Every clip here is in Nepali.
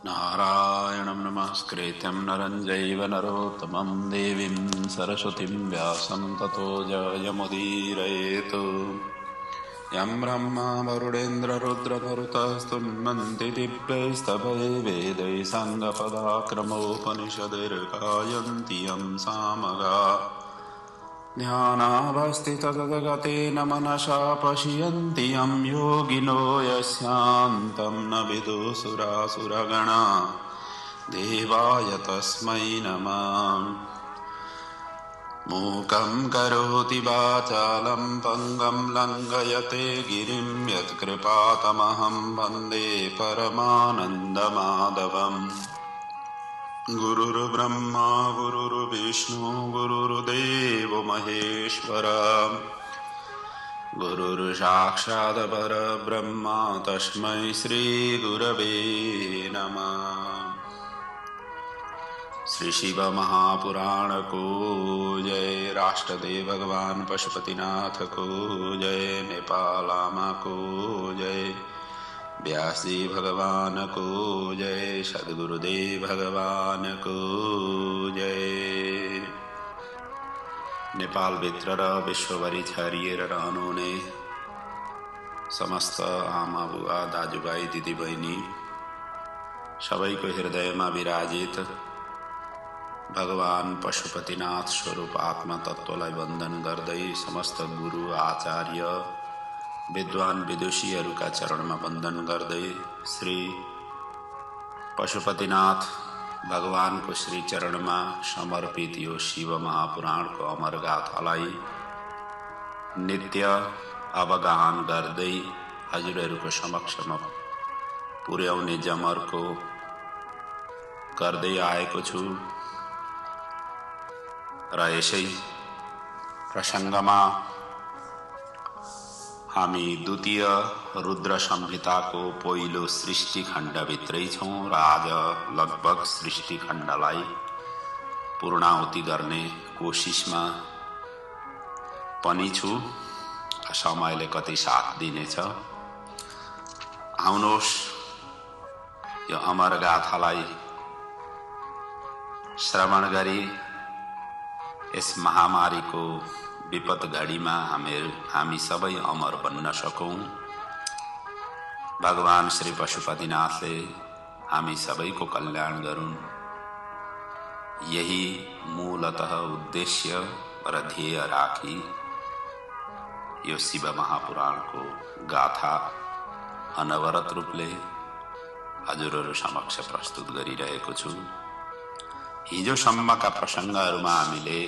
नारायणं नमस्कृत्यं नरं चैव नरोत्तमं देवीं सरस्वतीं व्यासं ततो जयमुदीरयेत्। यं ब्रह्मा वरुणेन्द्ररुद्रमरुतस्तुन्वन्ति दिव्यैस्तवैः वेदैः साङ्गपदाक्रमोपनिषदैर्गायन्ति यं सामगा। ध्यानावस्थिततद्गतेन मनसा पश्यन्ति यं योगिनो यस्यान्तं न विदुसुरासुरगणा। देवाय तस्मै नमः। मूकं करोति वाचालं पङ्गं लङ्घयते गिरिं यत्कृपातमहं वन्दे परमानन्दमाधवम्। गुरुर्ब्रह्मा गुरुर्विष्णु गुरुर्देवो महेश्वर गुरुर्साक्षात् परब्रह्म तस्मै श्रीगुरवे नमः। श्री शिव महापुराण को जय। राष्ट्रदेव भगवान पशुपतिनाथ को जय। नेपाल आमा को जय। व्यासी भगवान को जय। सद्गुरुदेव भगवान को जय। नेपाल भित्र र विश्वभरि छरिएर रहनुहुने समस्त आमा बुवा दाजुभाइ दिदीबहिनी सबैको हृदयमा विराजित भगवान पशुपतिनाथ स्वरूप आत्मा तत्वलाई वन्दन गर्दै समस्त गुरु आचार्य विद्वान विदुषीहरूका चरणमा वन्दन गर्दै श्री पशुपतिनाथ भगवानको श्री चरणमा समर्पित यो शिव महापुराणको अमर गाथालाई नित्य अवगाहन गर्दै हजुरहरूको समक्षमा पुर्याउने जमर्को गर्दै आएको छु र यसै प्रसङ्गमा हामी द्वितीय रुद्र संहिताको पहिलो सृष्टि खण्डभित्रै छौं र आज लगभग सृष्टि खण्डलाई पूर्णाहुति गर्ने कोसिसमा पनि छु। समयले कति साथ दिनेछ। आउनुहोस् यो अमर गाथालाई श्रवण गरी यस महामारीको विपद घडीमा हामी सबै अमर बन्न सकौं। भगवान श्री पशुपतिनाथले हामी सबैको कल्याण गरून्। यही मूलतः उद्देश्य र ध्येय राखी यो शिव महापुराणको गाथा अनवरत रूपले हजुरहरू समक्ष प्रस्तुत गरिरहेको छु। हिजोसम्मका प्रसङ्गहरूमा हामीले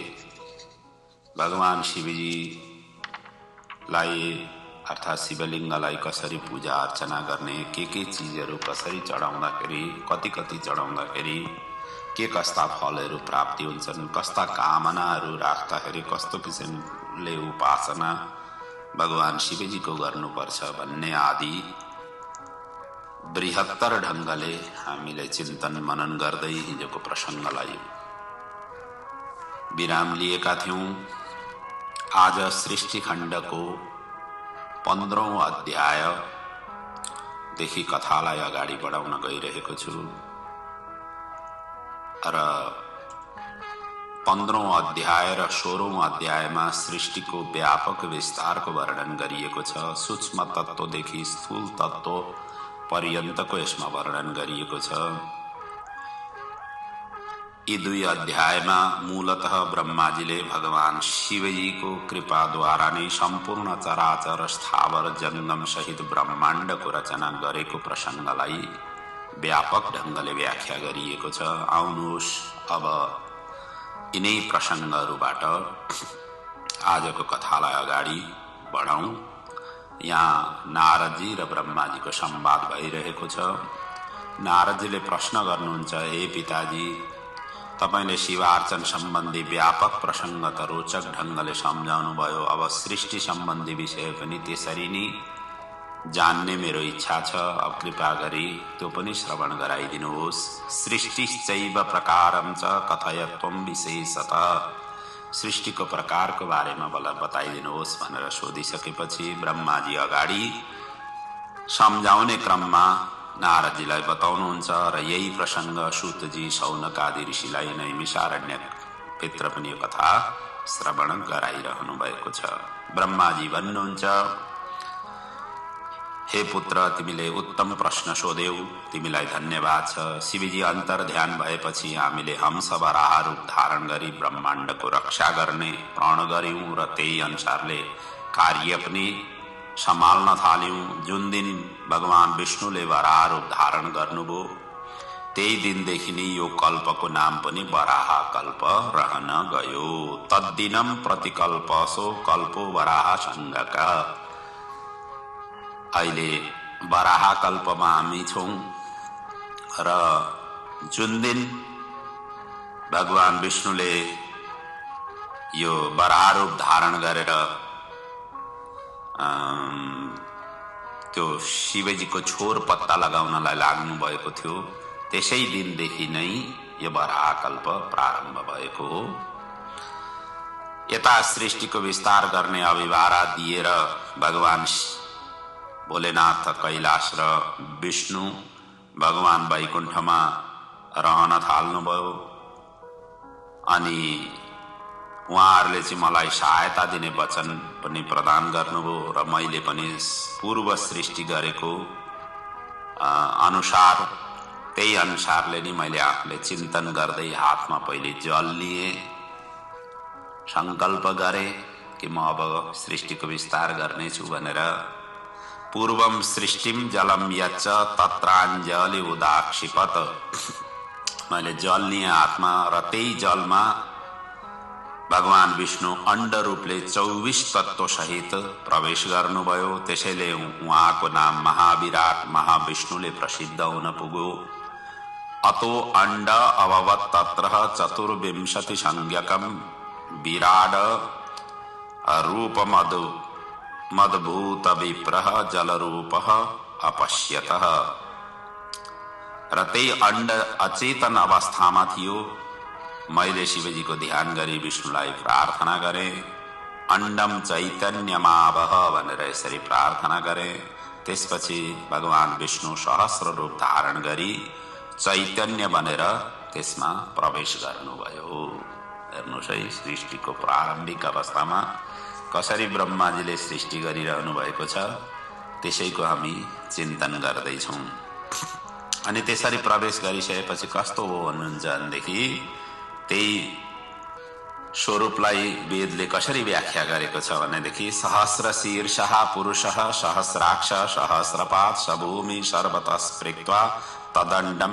भगवान शिवजीलाई अर्थात् शिवलिङ्गलाई कसरी पूजा अर्चना गर्ने, के चीजहरू कसरी चढाउँदाखेरि, कति चढाउँदाखेरि के कस्ता फलहरू प्राप्ति हुन्छन्, कस्ता कामनाहरू राख्दाखेरि कस्तो किसिमले उपासना भगवान शिवजीको गर्नुपर्छ भन्ने आदि बृहत्तर ढङ्गले हामीले चिन्तन मनन गर्दै हिजोको प्रसङ्गलाई विराम लिएका थियौं। आज सृष्टि खण्डको 15औं अध्यायदेखि कथालाई अगाडि बढाउन गइरहेको छु र 15औं अध्याय र 16औं अध्यायमा सृष्टिको व्यापक विस्तारको वर्णन गरिएको छ। सूक्ष्म तत्त्वदेखि स्थूल तत्त्व पर्यन्तको यसमा वर्णन गरिएको छ। यी दुई अध्यायमा मूलतः ब्रह्माजीले भगवान शिवजीको कृपाद्वारा नै सम्पूर्ण चराचर स्थावर जङ्गम सहित ब्रह्माण्डको रचना गरेको प्रसङ्गलाई व्यापक ढङ्गले व्याख्या गरिएको छ। आउनुहोस् अब यिनै प्रसङ्गहरूबाट आजको कथालाई अगाडि बढाउँ। यहाँ नारदजी र ब्रह्माजीको संवाद भइरहेको छ। नारदजीले प्रश्न गर्नुहुन्छ, हे पिताजी, तपाईले शिवार्चन सम्बन्धी व्यापक प्रसङ्ग त रोचक ढङ्गले सम्झाउनु भयो। अब सृष्टि सम्बन्धी विषय पनि त्यसरी नै जान्ने मेरो इच्छा छ। अब कृपा गरी त्यो पनि श्रवण गराइदिनुहोस्। सृष्टिश्चैव प्रकारं च कथय त्वं विशेषतः। सृष्टिको प्रकारको बारेमा बताइदिनुहोस् भनेर सोधिसकेपछि ब्रह्माजी अगाडि सम्झाउने क्रममा नारदजीलाई बताउनुहुन्छ र यही प्रसंग सूतजी शौनक आदि ऋषिलाई नैमिषारण्य भित्र पनि यो कथा श्रवण गराइरहनु भएको छ। ब्रह्माजी भन्नुहुन्छ, हे पुत्र, तिमीले उत्तम प्रश्न सोध्यौ, तिमीलाई धन्यवाद छ। शिवजी अन्तर ध्यान भएपछि हामीले हंस वराह रूप धारण गरी ब्रह्माण्डको रक्षा गर्ने प्रण गर्यौं र त्यही अनुसारले कार्य पनि सम्हाल्न थाल्यौं। जुन दिन भगवान विष्णुले वराह रूप धारण गर्नुभयो त्यही दिनदेखि नै यो कल्पको नाम पनि वराह कल्प रहन गयो। तद्दिनम प्रतिकल्पसो कल्पो वराह संज्ञक। अहिले वराह कल्पमा हामी छौं र जुन दिन भगवान विष्णुले यो वराह रूप धारण गरेर त्यो शिवजीको छोर पत्ता लगाउनलाई लाग्नु भएको थियो, त्यसै दिनदेखि नै यो वराह कल्प प्रारम्भ भएको हो। यता सृष्टिको विस्तार गर्ने अभिभारा दिएर भगवान भोलेनाथ कैलाश र विष्णु भगवान वैकुण्ठमा रहन थाल्नुभयो। अनि उहाँहरूले चाहिँ मलाई सहायता दिने वचन पनि प्रदान गर्नुभयो र मैले पनि पूर्व सृष्टि गरेको अनुसार त्यही अनुसारले नि मैले आफूले चिन्तन गर्दै हातमा पहिले जल लिए, संकल्प गरे कि म अब सृष्टिको विस्तार गर्नेछु भनेर। पूर्वम सृष्टिम जलम यच्च तत्राञ्जलि उदाक्षिपत। मैले जल लिए हातमा र त्यही जलमा भगवान विष्णु अण्ड रूपले 24 तत्व सहित प्रवेश गर्नुभयो। त्यसैले उहाँको नाम महाविराट महाविष्णुले प्रसिद्ध हुन पुग्यो। अतो अण्ड अभवत् तत्र 24 संज्ञकम विराड रूप मद्भूत विप्रः जल रूप अपश्यतः। र त्यही अण्ड अचेतन अवस्थामा थियो। मैले शिवजीको ध्यान गरी विष्णुलाई प्रार्थना गरे, अण्डम चैतन्यमावह भनेर यसरी प्रार्थना गरे। त्यसपछि भगवान विष्णु सहस्र रूप धारण गरी चैतन्य बनेर त्यसमा प्रवेश गर्नुभयो। हेर्नुहोस् है, सृष्टिको प्रारम्भिक अवस्थामा कसरी ब्रह्माजीले सृष्टि गरिरहनु भएको छ त्यसैको हामी चिन्तन गर्दैछौं। अनि त्यसरी प्रवेश गरिसकेपछि कस्तो हो भन्नुहुन्छ भनेदेखि त्यही स्वरूपलाई वेदले कसरी व्याख्या गरेको छ भनेदेखि सहस्र शीर्षः पुरुषः सहस्राक्ष सहस्रपाद सभूमि सर्वतः स्पृक्त्वा तदण्डम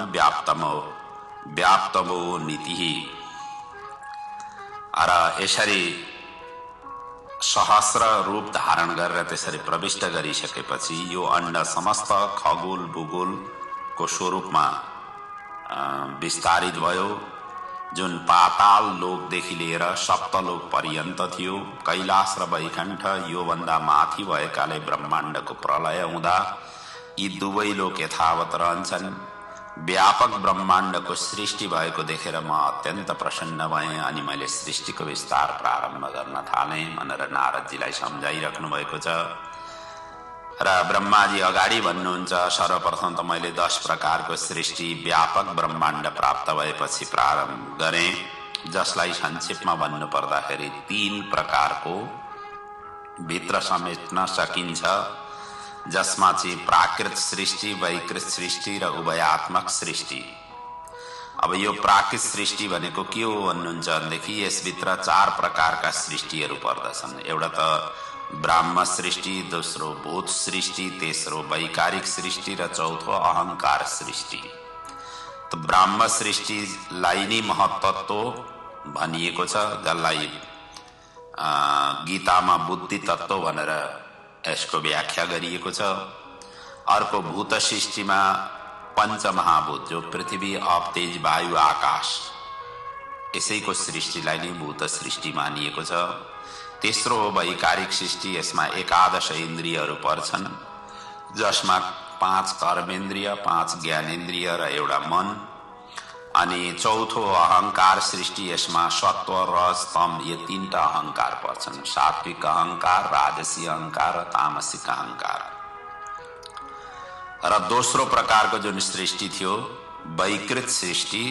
व्याप्तमो नीतिः। र यसरी सहस्र रूप धारण गरेर त्यसरी प्रविष्ट गरिसकेपछि यो अण्ड समस्त खगोल भूगोलको स्वरूपमा विस्तारित भयो। जुन पाताल लोकदेखि लिएर सप्तलोक पर्यन्त थियो। कैलाश र वैकुण्ठ यो भन्दा माथि भएकाले ब्रह्माण्डको प्रलय हुँदा यी दुवै लोक यथावत रहन्छन्। व्यापक ब्रह्माण्डको सृष्टि भएको देखेर म अत्यन्त प्रसन्न भएँ। अनि मैले सृष्टिको विस्तार प्रारम्भ गर्न थालेँ भनेर नारदजीलाई सम्झाइराख्नु भएको छ। र ब्रह्माजी अगाडि भन्नुहुन्छ, सर्वप्रथम त मैले 10 प्रकारको सृष्टि व्यापक ब्रह्माण्ड प्राप्त भएपछि प्रारम्भ गरेँ, जसलाई संक्षेपमा भन्नु पर्दाखेरि 3 प्रकारको भित्र समेट्न सकिन्छ, जसमा चाहिँ प्राकृत सृष्टि, वैकृत सृष्टि र उभयात्मक सृष्टि। अब यो प्राकृत सृष्टि भनेको के हो भन्नुहुन्छ भनेदेखि यसभित्र 4 प्रकारका सृष्टिहरू पर्दछन्। एउटा त ब्राह्म सृष्टि, दोस्रो भूत सृष्टि, तेस्रो वैकारिक सृष्टि र चौथो अहंकार सृष्टि। तो ब्राह्म सृष्टिलाई नै महत्त्व भनिएको छ, जसलाई गीतामा बुद्धि तत्व भनेर यसको व्याख्या गरिएको छ। अर्को भूत सृष्टिमा पंचमहाभूत जो पृथ्वी, आप, तेज, वायु, आकाश, यसैको सृष्टिलाई नै भूत सृष्टि मानिएको छ। तेस्रो वैकारिक सृष्टि, यसमा 11 इन्द्रियहरू पर्छन्, जसमा 5 कर्मेन्द्रिय, 5 ज्ञानेन्द्रिय र एउटा मन। अनि चौथो अहंकार सृष्टि, यसमा सत्व, रज, तम ये 3टा अहंकार पर्छन्, सात्विक अहंकार, राजसी अहंकार र तामसिक अहंकार। र दोस्रो प्रकारको जुन सृष्टि थियो वैकृत सृष्टि,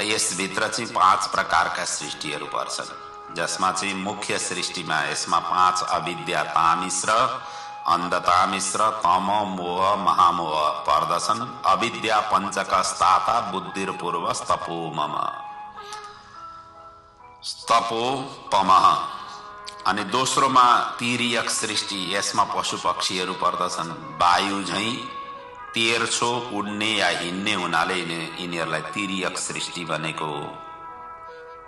यसभित्र चाहिँ 5 प्रकारका सृष्टिहरू पर्छन्, जसमा चाहिँ मुख्य सृष्टिमा यसमा 5 अविद्या तामिश्र, अन्धतामिश्र, तम, मोह, महामोह पर्दछन्। अविद्या पञ्चकस्ताता बुद्धिर्पूर्वस तपो मम, तपो तमः। अनि दोस्रोमा तिर्यक सृष्टि, यसमा पशु पक्षीहरू पर्दछन्। वायु झैं तेर्छो उड्ने या हिँड्ने हुनाले यिनीहरूलाई तिर्यक सृष्टि भनेको हो।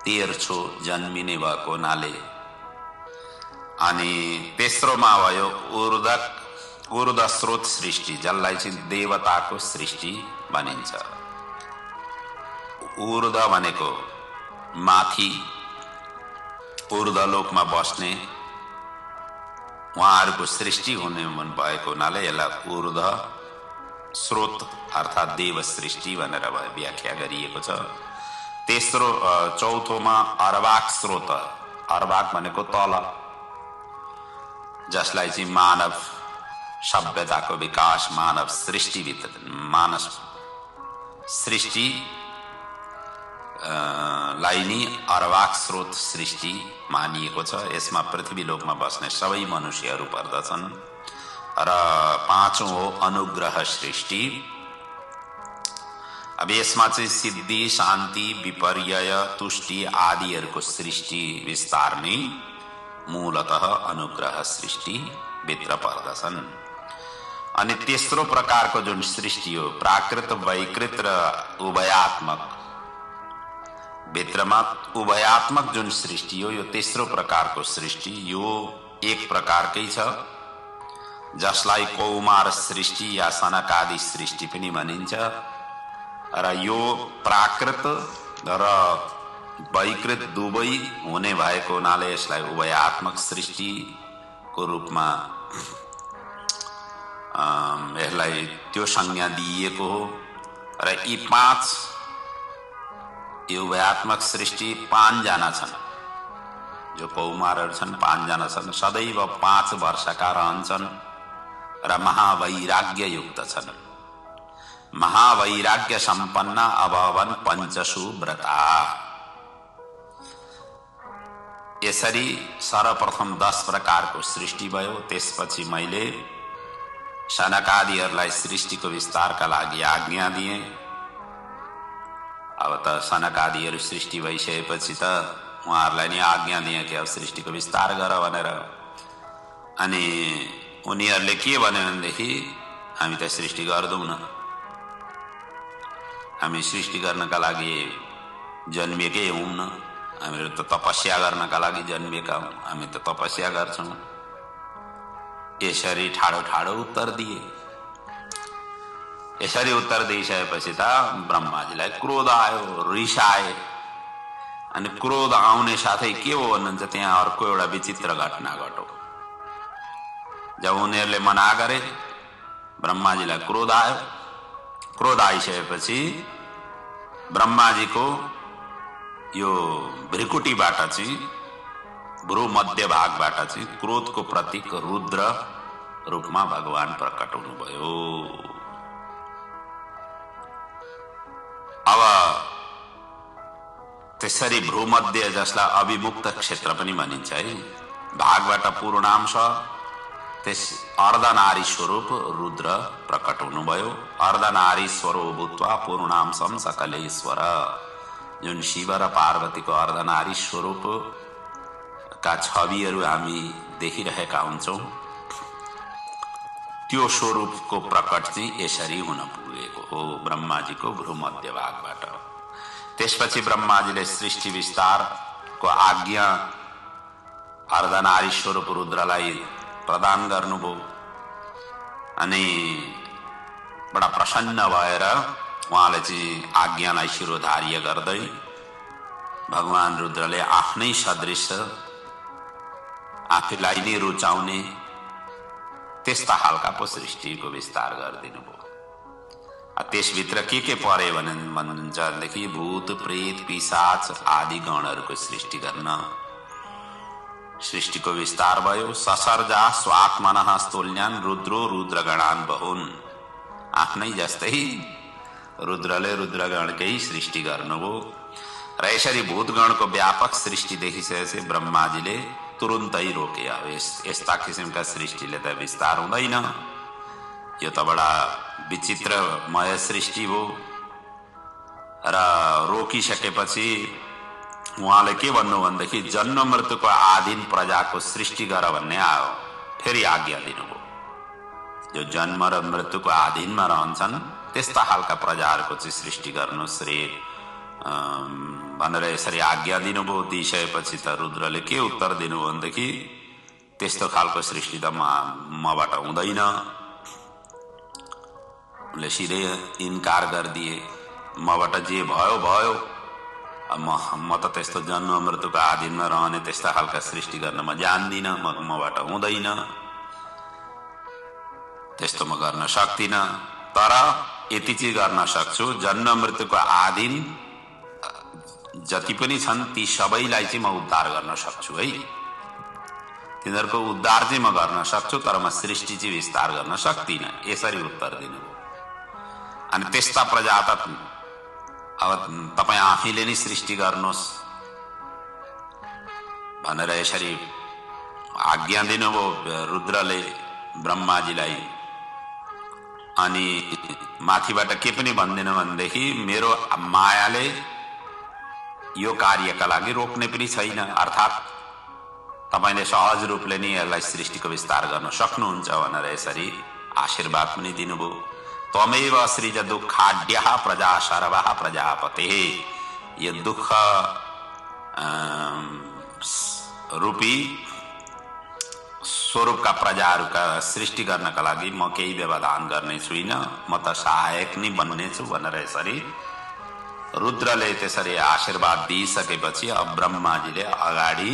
तेर्छो जन्मिने भएको हुनाले। अनि तेस्रोमा भयो ऊर्ध्व स्रोत सृष्टि, जसलाई चाहिँ देवताको सृष्टि भनिन्छ। ऊर्ध्व भनेको माथि, ऊर्ध्वलोकमा बस्ने, उहाँहरूको सृष्टि हुने भएको हुनाले यसलाई ऊर्ध्व स्रोत अर्थात देव सृष्टि भनेर व्याख्या गरिएको छ। तेस्रो चौथोमा अर्वाक स्रोत, अर्वाक भनेको तल, जसलाई चाहिँ मानव सभ्यताको विकास, मानव सृष्टिभित्र, मानव सृष्टि लाई नै अर्वाक स्रोत सृष्टि मानिएको छ। यसमा पृथ्वीलोकमा बस्ने सबै मनुष्यहरू पर्दछन्। र पाँचौं हो अनुग्रह सृष्टि। अब यसमा चाहिँ सिद्धि, शान्ति, विपर्यय, तुष्टि आदिहरूको सृष्टि विस्तार नै मूलतः अनुग्रह सृष्टि भित्र पर्दछन्। अनि तेस्रो प्रकारको जुन सृष्टि हो प्राकृत, वैकृत र उभयात्मक, भित्रमा उभयात्मक जुन सृष्टि हो यो तेस्रो प्रकारको सृष्टि। यो एक प्रकारकै छ, जसलाई कौमार सृष्टि या सनकादि सृष्टि पनि भनिन्छ। र यो प्राकृत र वैकृत दुवै हुने भएको हुनाले यसलाई उभयात्मक सृष्टिको रूपमा यसलाई त्यो संज्ञा दिइएको हो। र यी 5 उभयात्मक सृष्टि 5 जना छन्, जो कौमारहरू छन् 5 जना छन्, सदैव 5 वर्षका रहन्छन् र महावैराग्य युक्त छन्। महावैराग्य सम्पन्न अभवन पंचसु व्रता। यसरी सर्वप्रथम 10 प्रकारको सृष्टि भयो। त्यसपछि मैले सनकादिहरूलाई सृष्टिको विस्तारका लागि आज्ञा दिए। अब त सनकादिहरू सृष्टि भइसकेपछि त उहाँहरूलाई नि आज्ञा दिए कि अब सृष्टिको विस्तार गर भनेर। अनि उनीहरूले के भन्यो भनेदेखि हामी त सृष्टि गर्दैनौँ न, हामी सृष्टि गर्नका लागि जन्मिएकै हौँ न, हामीहरू त तपस्या गर्नका लागि जन्मिएका हौँ, हामी त तपस्या गर्छौँ। यसरी ठाडो ठाडो उत्तर दिए। यसरी उत्तर दिइसकेपछि त ब्रह्माजीलाई क्रोध आयो, रिस आए। अनि क्रोध आउने साथै के हो भन्नुहुन्छ, त्यहाँ अर्को एउटा विचित्र घटना घट्यो। जब उनीहरूले मना गरे, ब्रह्माजीलाई क्रोध आयो। क्रोध आइसकेपछि ब्रह्माजीको यो भ्रिकुटीबाट चाहिँ, भ्रू मध्य भागबाट चाहिँ क्रोधको प्रतीक रुद्र रूपमा भगवान प्रकट हुनुभयो। अब त्यसरी भ्रूमध्य, जसलाई अभिमुक्त क्षेत्र पनि भनिन्छ है, भागबाट पूर्णांश, त्यस अर्धनारी स्वरूप रुद्र प्रकट हुनुभयो। अर्धनारी स्वरूप भूत्वा पूर्णांशम सकलेश्वर, जुन शिव र पार्वतीको अर्धनारी स्वरूप का छविहरू हामी देखिरहेका हुन्छौं, त्यो स्वरूपको प्रकट चाहिँ यसरी हुन पुगेको हो ब्रह्माजीको भ्रूमध्य भागबाट। त्यसपछि ब्रह्माजीले सृष्टि विस्तारको आज्ञा अर्धनारी स्वरूप रुद्रलाई प्रदान गर्नुभयो। अनि बडा प्रसन्न भएर उहाँले चाहिँ आज्ञालाई शिरोधार्य गर्दै भगवान रुद्रले आफ्नै सदृश, आफैलाई नै रुचाउने त्यस्ता खालका पो सृष्टिको विस्तार गरिदिनु भयो। त्यसभित्र के परे भन्नुहुन्छ भनेदेखि भूत, प्रेत, पिशाच आदि गणहरूको सृष्टि गर्न सृष्टिको विस्तार भयो। ससर्जा स्वात्मनः स्तोल्यान रुद्रो रुद्रगणान बहुन, आफ्नै जस्तै रुद्रले रुद्रगणकै सृष्टि गर्नुभयो र यसरी भूतगणको व्यापक सृष्टि देखिसकेपछि ब्रह्माजीले तुरुन्तै रोके। अब यस्ता किसिमका सृष्टिले त विस्तार हुँदैन, यो त बडा विचित्रमय सृष्टि हो। र रोकिसकेपछि उहाँले के भन्नु भनेदेखि जन्म मृत्युको आधीन प्रजाको सृष्टि गर भन्ने आयो। फेरि आज्ञा दिनुभयो, जो जन्म र मृत्युको अधीनमा रहन्छन् त्यस्ता खालका प्रजाहरूको चाहिँ सृष्टि गर्नुहोस् रे भनेर यसरी आज्ञा दिनुभयो। दिइसकेपछि त रुद्रले के उत्तर दिनुभयो भनेदेखि त्यस्तो खालको सृष्टि त मबाट हुँदैन। उनले सिधै इन्कार गरिदिए, मबाट जे भयो भयो, म त त्यस्तो जन्म मृत्युको अधीनमा रहने त्यस्ता खालका सृष्टि गर्न म जान्दिनँ, मबाट हुँदैन, त्यस्तो म गर्न सक्दिनँ। तर यति चाहिँ गर्न सक्छु, जन्म मृत्युको अधीन जति पनि छन् ती सबैलाई चाहिँ म उद्धार गर्न सक्छु है। तिनीहरूको उद्धार चाहिँ म गर्न सक्छु, तर म सृष्टि चाहिँ विस्तार गर्न सक्दिनँ, यसरी उत्तर दिनुभयो। अनि त्यस्ता प्रजा त अब तपाईँ आफैले नै सृष्टि गर्नुहोस् भनेर यसरी आज्ञा दिनुभयो रुद्रले ब्रह्माजीलाई। अनि माथिबाट के पनि भन्दैन भनेदेखि मेरो मायाले यो कार्यका लागि रोक्ने पनि छैन, अर्थात् तपाईले सहज रूपले नै यसलाई सृष्टिको विस्तार गर्न सक्नुहुन्छ भनेर यसरी आशीर्वाद पनि दिनुभयो। त्वमेव सृज दुःखाढ्यः प्रजा सर्वः प्रजापते, यो दुःख रूपी स्वरूपका प्रजाहरूका सृष्टि गर्नका लागि म केही व्यवधान गर्ने छुइनँ, म त सहायक नै बन्ने छु भनेर यसरी रुद्रले त्यसरी आशीर्वाद दिइसकेपछि अब ब्रह्माजीले अगाडि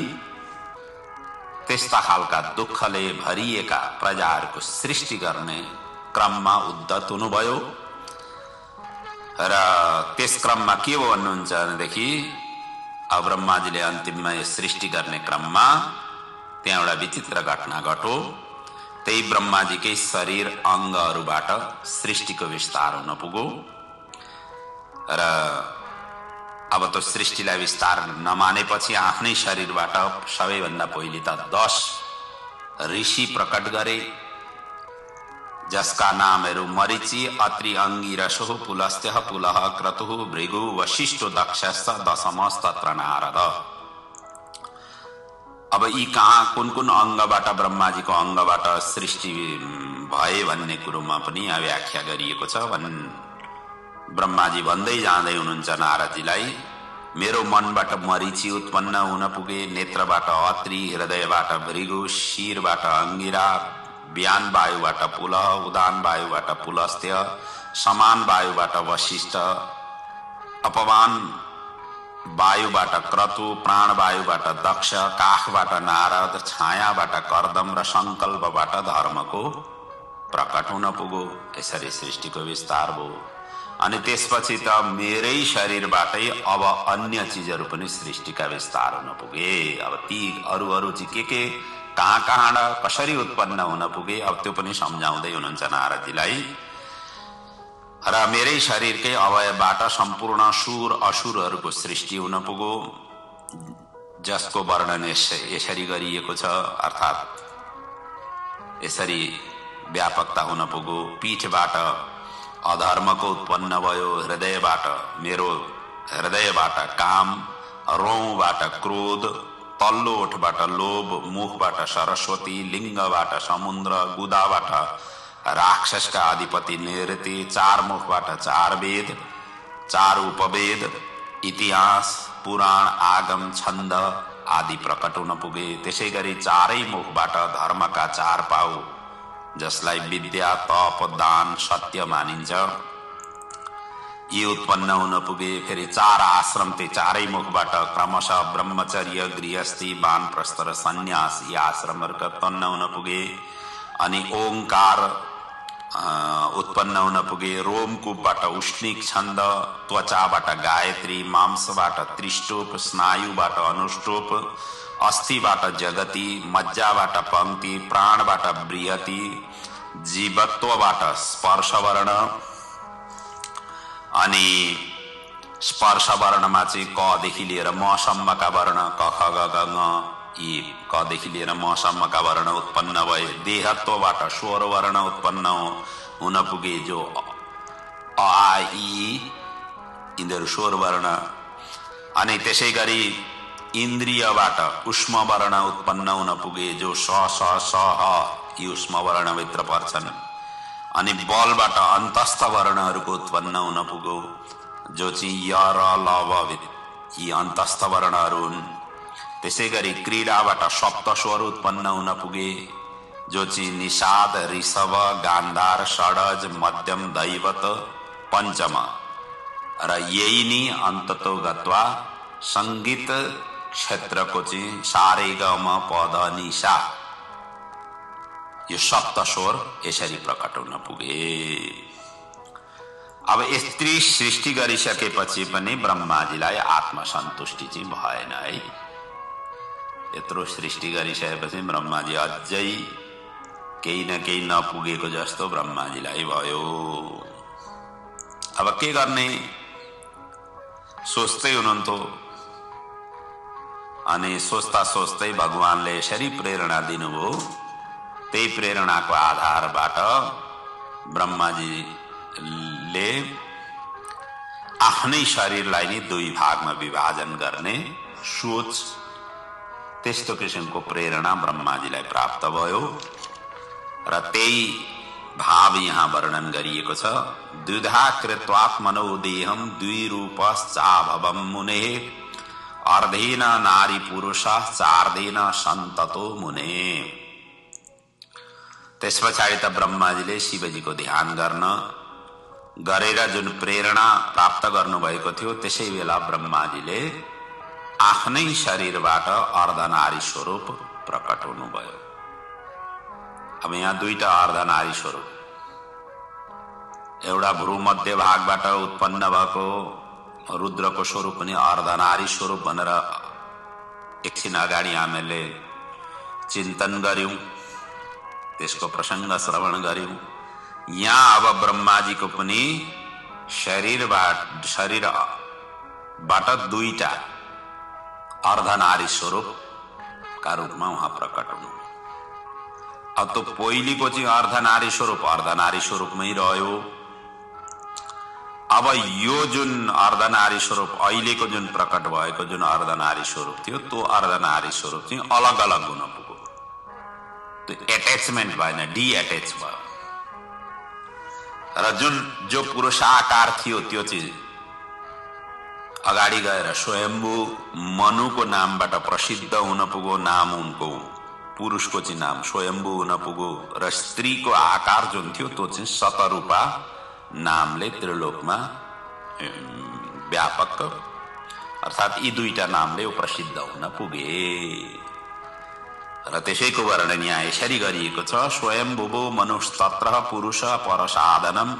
त्यस्ता खालका दुःखले भरिएका प्रजाहरूको सृष्टि गर्ने क्रममा उद्धत हुनुभयो। र त्यस क्रममा के हो भन्नुहुन्छ भनेदेखि अब ब्रह्माजीले अन्तिममा सृष्टि गर्ने क्रममा त्यहाँ एउटा विचित्र घटना घट्यो। त्यही ब्रह्माजीकै शरीर अङ्गहरूबाट सृष्टिको विस्तार हुन पुग्यो। र अब त सृष्टिलाई विस्तार नमानेपछि आफ्नै शरीरबाट सबैभन्दा पहिले त 10 ऋषि प्रकट गरे, जसका नामहरू मरीचि, अत्रि, अंगिरसो, पुलस्त्य, पुलह, क्रतुः, भृगु, वशिष्ठो, दक्षश्च, दशमस्तत्र नारद। अब यी कहाँ कुन कुन अंगबाट ब्रह्माजीको अंगबाट सृष्टि भए भन्ने कुरोमा पनि यहाँ व्याख्या गरिएको छ। ब्रह्माजी भन्दै जाँदै हुनुहुन्छ नारदजीलाई, मेरो मनबाट मरीचि उत्पन्न हुन पुगे, नेत्रबाट अत्रि, हृदयबाट भृगु, शिरबाट अंगिरा, व्यान वायुबाट पुलह, उदान वायुबाट पुलस्त्य, समान वायुबाट वशिष्ठ, अपमान वायुबाट क्रतु, प्राण वायुबाट दक्ष, काखबाट नारद, छायाबाट कर्दम र संकल्पबाट धर्मको प्रकट हुन पुग्यो। यसरी सृष्टिको विस्तार भयो। अनि त्यसपछि त मेरै शरीरबाटै अब अन्य चिजहरू पनि सृष्टिका विस्तार हुन पुगे। अब ती अरू चाहिँ के कहाँ कहाँ कसरी उत्पन्न हुन पुगे, अब त्यो पनि सम्झाउँदै हुनुहुन्छ नारदजीलाई। र मेरै शरीरकै अवयवबाट सम्पूर्ण सुर असुरहरूको सृष्टि हुन पुग्यो, जसको वर्णन यसरी गरिएको छ। अर्थात् यसरी व्यापकता हुन पुग्यो। पीठबाट अधर्मको उत्पन्न भयो, मेरो हृदयबाट काम, रौँबाट क्रोध, तल्लो ओठबाट लोभ, मुखबाट सरस्वती, लिङ्गबाट समुद्र, गुदाबाट राक्षसका अधिपति निरति, 4 मुखबाट 4 वेद, 4 उपवेद, इतिहास, पुराण, आगम, छन्द आदि प्रकट हुन पुगे। त्यसै गरी 4 मुखबाट धर्मका 4 पाउ, जसलाई विद्या, तप, दान, सत्य मानिन्छ, यी उत्पन्न हुन पुगे। फेरि 4 आश्रम, ते 4 मुखबाट क्रमशः ब्रह्मचर्य, गृहस्थी, वानप्रस्थ र सन्यास यी आश्रमहरूका उत्पन्न हुन पुगे। अनि ओंकार उत्पन्न हुन पुगे। रोमकूपबाट उष्णिक छन्द, त्वचाबाट गायत्री, मांसबाट त्रिष्टोप, स्नायुबाट अनुष्टोप, अस्थिबाट जगती, मज्जाबाट पंक्ति, प्राणबाट बृहति, जीवत्वबाट स्पर्श वर्ण अनि स्पर्श वर्णमा चाहिँ क देखि लिएर म सम्मका वर्ण क ख ग घ ङ यी क देखि लिएर म सम्मका वर्ण उत्पन्न भए। देहत्वबाट स्वर वर्ण उत्पन्न हुन पुगे, जो अ आ इ यिनीहरू स्वर वर्ण। अनि त्यसै गरी इन्द्रियबाट उष्म वर्ण उत्पन्न हुन पुगे, जो स स स ह यी उष्म वर्णभित्र पर्छन्। अनि बलबाट अन्तस्थ वर्णहरूको उत्पन्न हुन पुग्यो, जो चाहिँ य र ल व यी अन्तस्थ वर्णहरू हुन्। त्यसै गरी क्रीडाबाट सप्त स्वर उत्पन्न हुन पुगे, जो चाहिँ निषाद, ऋषभ, गान्धार, षडज, मध्यम, दैवत, पञ्चम। र यही नै अन्ततो गत्वा संगीत क्षेत्रको चाहिँ सारे ग म प ध नि सा यो सप्त स्वर यसरी प्रकट हुन पुगे। अब यत्री सृष्टि गरिसकेपछि पनि ब्रह्माजीलाई आत्मसन्तुष्टि चाहिँ भएन है। यत्रो सृष्टि गरिसकेपछि ब्रह्माजी अझै केही न केही नपुगेको जस्तो ब्रह्माजीलाई भयो। अब के गर्ने सोच्दै हुनुहुन्थ्यो। अनि सोच्दा सोच्दै भगवानले यसरी प्रेरणा दिनुभयो। त्यही प्रेरणाको आधारबाट ब्रह्माजीले आफ्नै शरीरलाई नै दुई भागमा विभाजन गर्ने सोच, त्यस्तो किसिमको प्रेरणा ब्रह्माजीलाई प्राप्त भयो। र त्यही भाव यहाँ वर्णन गरिएको छ। द्विधा कृत्वात्मनो देहम द्विरूपश्चाभवम मुने अर्धेन नारी पुरुष चार्धेन सन्ततो मुने। त्यस पछाडि त ब्रह्माजीले शिवजीको ध्यान गरेर जुन प्रेरणा प्राप्त गर्नुभएको थियो, त्यसै बेला ब्रह्माजीले आफ्नै शरीरबाट अर्धनारी स्वरूप प्रकट हुनुभयो। अब यहाँ दुईटा अर्धनारी स्वरूप, एउटा भ्रूमध्य भागबाट उत्पन्न भएको रुद्रको स्वरूप पनि अर्धनारी स्वरूप भनेर एकछिन अगाडि हामीले चिन्तन गर्यौं, त्यसको प्रसंग श्रवण गर्यौं। यहाँ अब ब्रह्माजीको पनि शरीरबाट दुईटा अर्धनारी स्वरूपका रूपमा उहाँ प्रकट हुनु। अब त पहिलेको चाहिँ अर्धनारी स्वरूपमै रह्यो। अब यो जुन अर्धनारी स्वरूप अहिलेको जुन प्रकट भएको जुन अर्धनारी स्वरूप थियो, त्यो अर्धनारी स्वरूप चाहिँ अलग अलग हुन पुग्यो। त्यो एट्याचमेन्ट भएन, डिएट्याच भयो। र जो पुरुषाकार थियो त्यो चाहिँ अगाडि गएर स्वयम्भू मनुको नामबाट प्रसिद्ध हुन पुग्यो। नाम उनको पुरुषको चाहिँ नाम स्वयम्भू हुन पुग्यो। र स्त्रीको आकार जुन थियो त्यो चाहिँ शतरूपा नामले त्रिलोकमा व्यापक, अर्थात् यी दुईटा नामले प्रसिद्ध हुन पुगे। र त्यसैको वर्णन यहाँ यसरी गरिएको छ। स्वयम्भुवो मनुस्तत्र पुरुष परसाधनम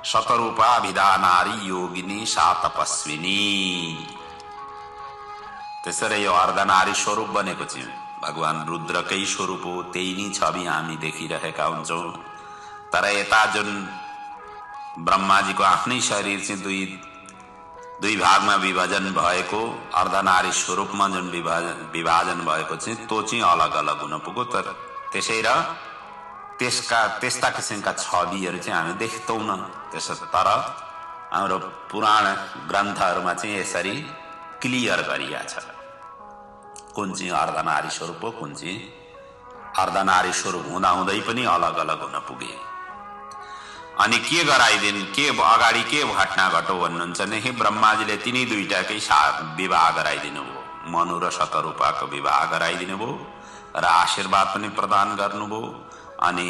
शतरूपा विधानारी योगिनी सा तपस्विनी। त्यसरी यो अर्धनारी स्वरूप बनेको चाहिँ भगवान रुद्रकै स्वरूप हो। त्यही नै छवि हामी देखिरहेका हुन्छौं। तर यता जुन ब्रह्माजीको आफ्नै शरीर चाहिँ दुई भागमा विभाजन भएको अर्धनारी स्वरूपमा जुन विभाजन भएको चाहिँ त्यो चाहिँ अलग अलग हुन पुग्यो। तर त्यसै र त्यस्ता किसिमका छविहरू चाहिँ हामी देख्दैनौँ न। तर हाम्रो पुराण ग्रन्थहरूमा चाहिँ यसरी क्लियर गरिएको छ कुन चाहिँ अर्धनारी स्वरूप हो, कुन चाहिँ अर्धनारी स्वरूप हुँदाहुँदै पनि अलग अलग हुन पुगे। अनि के गराइदिन्, के अगाडि के घटना घटो भन्नुहुन्छ भने हे ब्रह्माजीले तिनी दुईटाकै विवाह गराइदिनु भयो। मनु र शतरूपाको विवाह गराइदिनु भयो र आशीर्वाद पनि प्रदान गर्नुभयो। अनि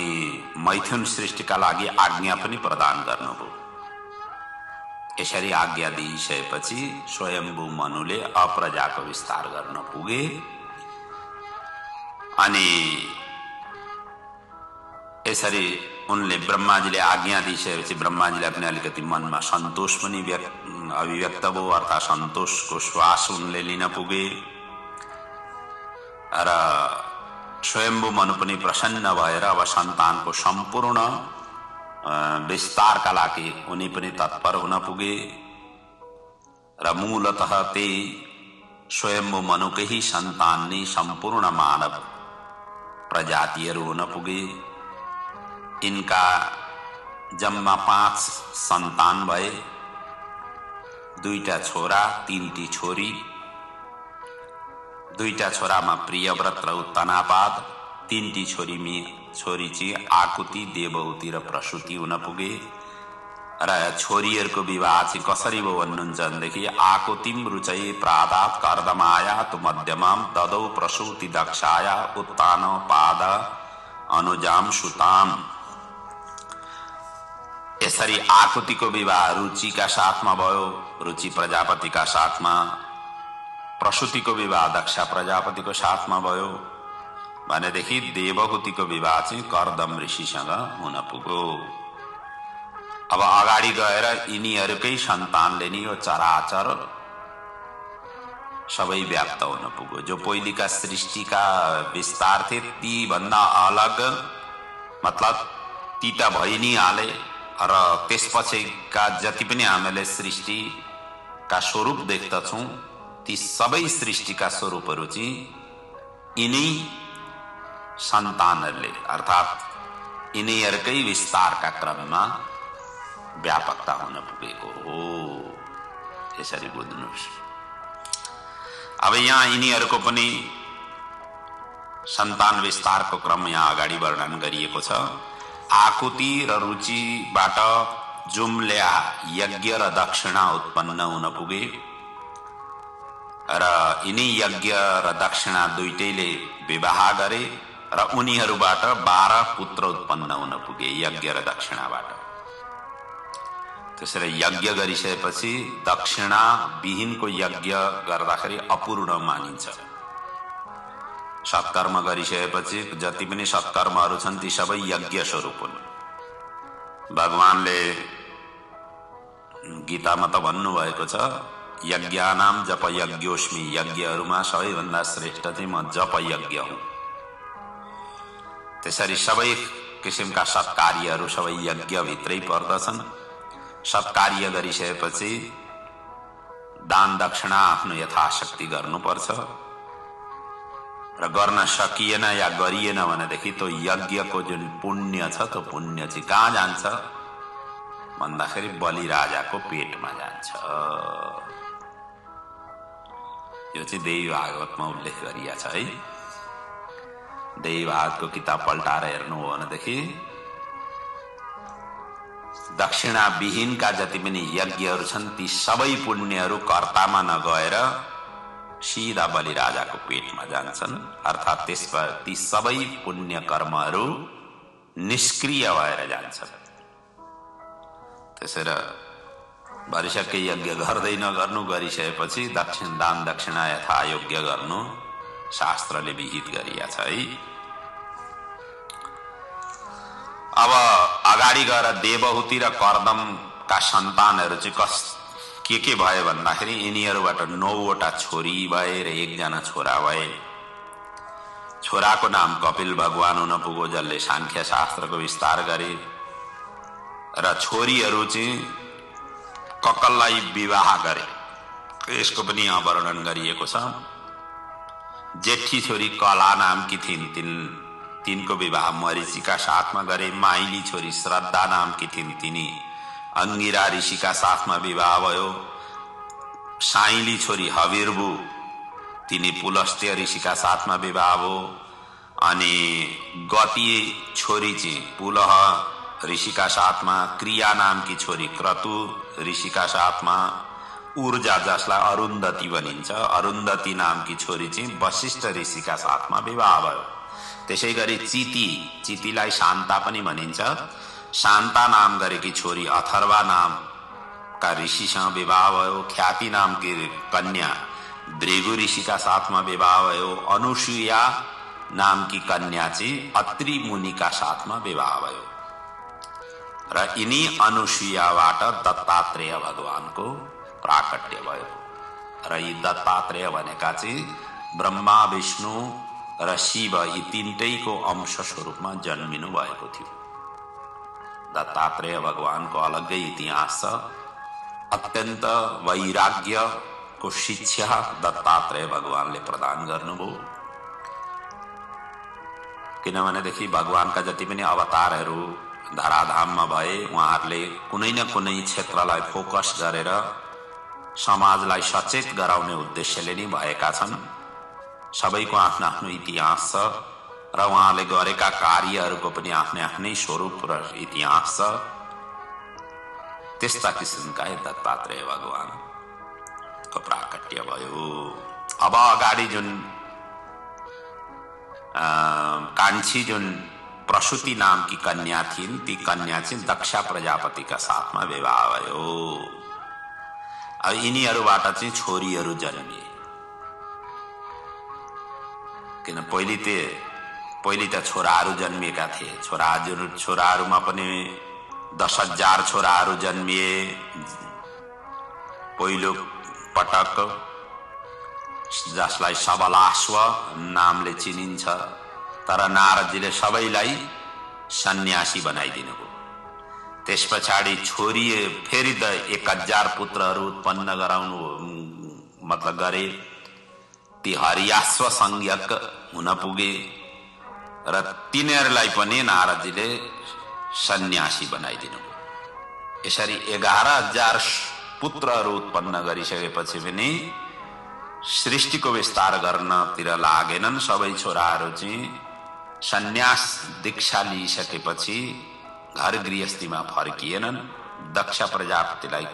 मैथुन सृष्टिका लागि आज्ञा पनि प्रदान गर्नुभयो। यसरी आज्ञा दिइसकेपछि स्वयम्भू मनुले अप्रजाको विस्तार गर्न पुगे। अनि यसरी उनले ब्रह्माजीले आज्ञा दिइसकेपछि ब्रह्माजीलाई पनि अलिकति मनमा सन्तोष पनि अभिव्यक्त भयो। अर्थात् सन्तोषको श्वास उनले लिन पुगे। र स्वयम्भू मनु पनि प्रसन्न भएर अब सन्तानको सम्पूर्ण विस्तारका लागि उनी पनि तत्पर हुन पुगे र मूलतः त्यही स्वयम्भू मनुकै सन्तान नै सम्पूर्ण मानव प्रजातिहरू हुन पुगे। इनका जम्मा 5 सन्तान भए, 2टा छोरा 3टी छोरी। 2टा छोरामा प्रियव्रत र उत्तनापाद, 3टी छोरी चाहिँ आकुति, देवहुति र प्रसूति हुन पुगे। र छोरीहरूको विवाह चाहिँ कसरी भयो भन्नुहुन्छ भनेदेखि आकुतिम रुचै प्रादात कर्दमायात मध्यमाम ददौ प्रसूति दक्षाया उत्तानपाद अनुजाम सुताम। यसरी आकुतिको विवाह रुचिका साथमा भयो, रुचि प्रजापतिका साथमा। प्रसूतिको विवाह दक्ष प्रजापतिको साथमा भयो भनेदेखि देवहुतिको विवाह चाहिँ कर्दम ऋषिसँग हुन पुग्यो। अब अगाडि गएर यिनीहरूकै सन्तानले नि यो चराचर सबै व्याप्त हुन पुग्यो। जो पहिलेका सृष्टिका विस्तार थिए ती भन्दा अलग, मतलब ती त भइ नै हाले र त्यसपछिका जति पनि हामीले सृष्टिका स्वरूप देख्दछौं ती सबै सृष्टिका स्वरूपहरू चाहिँ यिनै सन्तानहरूले अर्थात् यिनीहरूकै विस्तारका क्रममा व्यापकता हुन पुगेको हो। यसरी बुझ्नुहोस्। अब यहाँ यिनीहरूको पनि सन्तान विस्तारको क्रम यहाँ अगाडि वर्णन गरिएको छ। आकुति र रुचिबाट जुम्ल्या यज्ञ र दक्षिणा उत्पन्न हुन पुगे र यिनी यज्ञ र दक्षिणा दुईटैले विवाह गरे र उनीहरूबाट 12 पुत्र उत्पन्न हुन पुगे यज्ञ र दक्षिणाबाट। त्यसरी यज्ञ गरिसकेपछि दक्षिणा विहीनको यज्ञ गर्दाखेरि अपूर्ण मानिन्छ। सत्कर्म गरिसकेपछि जति पनि सत्कर्महरू छन् ती सबै यज्ञ स्वरूप हुन्। भगवानले गीतामा त भन्नुभएको छ यज्ञानाम जप यज्ञोस्मि, यज्ञहरूमा सबैभन्दा श्रेष्ठ चाहिँ म जप यज्ञ हुँ। त्यसरी सबै किसिमका सत्कार्यहरू सबै यज्ञभित्रै पर्दछन्। सत्कार्य गरिसकेपछि दान दक्षिणा आफ्नो यथाशक्ति गर्नुपर्छ र गर्न सकिएन या गरिएन भनेदेखि त्यो यज्ञको जुन पुण्य छ त्यो पुण्य चाहिँ कहाँ जान्छ भन्दाखेरि बलि राजाको पेटमा जान्छ। यो चाहिँ देवी भागवतमा उल्लेख गरिएको छ है। देवी भागवतको किताब पल्टाएर हेर्नु हो भनेदेखि दक्षिणा विहीनका जति पनि यज्ञहरू छन् ती सबै पुण्यहरू कर्तामा नगएर सीधा बलि राजाको पेटमा जान्छन्। अर्थात् त्यसमा ती सबै पुण्य कर्महरू निष्क्रिय भएर जान्छन्। त्यसैले भरिसक्कै यज्ञ गर्दै नगर्नु, गरिसकेपछि दान दक्षिणा यथा योग्य गर्नु शास्त्रले विहित गरिएको छ है। अब अगाडि गएर देवहुति र कर्दमका सन्तानहरू चाहिँ के भए भन्दाखेरि यिनीहरूबाट 9वटा छोरी भए र 1जना छोरा भए। छोराको नाम कपिल भगवान हुन पुग्यो जसले सांख्य शास्त्रको विस्तार गरे र छोरीहरू चाहिँ ककललाई विवाह गरे। यसको पनि यहाँ वर्णन गरिएको छ। जेठी छोरी कला नामकी थिइन्, तिनको विवाह मरीचिका साथमा गरे। माइली छोरी श्रद्धा नामकी थिइन्, तिनी अंगिरा ऋषिका साथमा विवाह भयो। साइली छोरी हविर्बु, तिनी पुलस्त्य ऋषिका साथमा विवाह भयो। अनि गति छोरी चाहिँ पुलह ऋषिका साथमा, क्रिया नामकी छोरी क्रतु ऋषिका साथमा, ऊर्जा जसलाई अरुन्धती भनिन्छ, अरुन्धती नामकी छोरी चाहिँ वशिष्ठ ऋषिका साथमा विवाह भयो। त्यसै गरी चितीलाई शान्ता पनि भनिन्छ। शान्ता नाम गरेकी छोरी अथर्वा नामका ऋषिसँग विवाह भयो। ख्याति नामकी कन्या भृगु ऋषिका साथमा विवाह भयो। अनुसुया नामकी कन्या चाहिँ अत्रि मुनिका साथमा विवाह भयो र यिनी अनुसुयाबाट दत्तात्रेय भगवानको प्राकट्य भयो। र यी दत्तात्रेय भनेका चाहिँ ब्रह्मा विष्णु र शिव यी तीनटैको अंश स्वरूपमा जन्मिनु भएको थियो। दत्तात्रेय भगवानको अलग्गै इतिहास छ। अत्यन्त वैराग्यको शिक्षा दत्तात्रेय भगवानले प्रदान गर्नुभयो। किनभनेदेखि भगवानका जति पनि अवतारहरू धराधाममा भए उहाँहरूले कुनै न कुनै क्षेत्रलाई फोकस गरेर समाजलाई सचेत गराउने उद्देश्यले नै भएका छन्। सबैको आफ्नो आफ्नो इतिहास छ र उहाँले गरेका कार्यहरूको पनि आफ्नै आफ्नै स्वरूप र इतिहास छ। त्यस्ता किसिमका दत्तात्रेय भगवानको प्राकट्य भयो। अब अगाडि जुन कान्छी जुन प्रसूति नामकी कन्या थिइन्, ती कन्या चाहिँ दक्ष प्रजापतिका साथमा विवाह भयो। अब यिनीहरूबाट चाहिँ छोरीहरू जन्मिए। किन पहिले त छोराहरू जन्मिएका थिए। छोराहरूमा पनि 10,000 छोराहरू जन्मिए पहिलो पटक, जसलाई सबलाश्व नामले चिनिन्छ। तर नारदजीले सबैलाई सन्यासी बनाइदिनु भयो। त्यस पछाडि छोरी फेरि 1,000 पुत्रहरू उत्पन्न गराउनु मतलब गरे। ती हरियाश्व संज्ञक हुन पुगे र तिनीहरूलाई पनि नारदजीले सन्यासी बनाइदिनु भयो। यसरी 11,000 पुत्रहरू उत्पन्न गरिसकेपछि पनि सृष्टिको विस्तार गर्नतिर लागेनन्। सबै छोराहरू चाहिँ सन्यास दीक्षा लिइसकेपछि घर गृहस्थीमा फर्किएनन्। दक्ष प्रजापतिलाई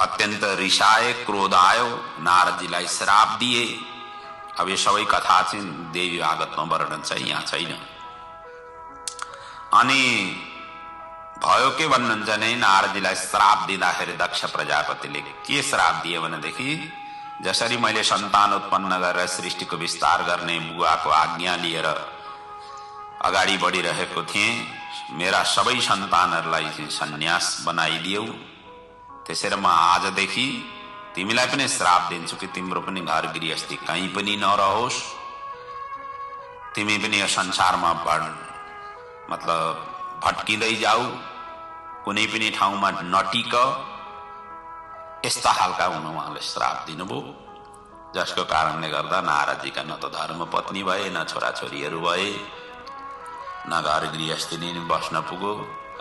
अत्यन्त रिसाए, क्रोध आयो, नारदजीलाई श्राप दिए। अब यो सबै कथा चाहिँ देवी भागवतमा वर्णन छ, यहाँ छैन। अनि भयो के भन्नुहुन्छ भने नारदजीलाई श्राप दिँदाखेरि दक्ष प्रजापतिले के श्राप दिए भनेदेखि, जसरी मैले सन्तान उत्पन्न गरेर सृष्टिको विस्तार गर्ने बुवाको आज्ञा लिएर अगाडि बढिरहेको थिएँ, मेरा सबै सन्तानहरूलाई चाहिँ सन्यास बनाइदियौ। त्यसैले म आजदेखि तिमीलाई पनि श्राप दिन्छु कि तिम्रो पनि घर गृहस्थी कहीँ पनि नरहोस्। तिमी पनि यो संसारमा मतलब भट्किँदै जाऊ, कुनै पनि ठाउँमा नटिक। यस्ता खालका हुन उहाँले श्राप दिनुभयो। जसको कारणले गर्दा नारदजीका न त धर्मपत्नी भए, न छोराछोरीहरू भए, न घर गृहस्थी नै बस्न पुगो,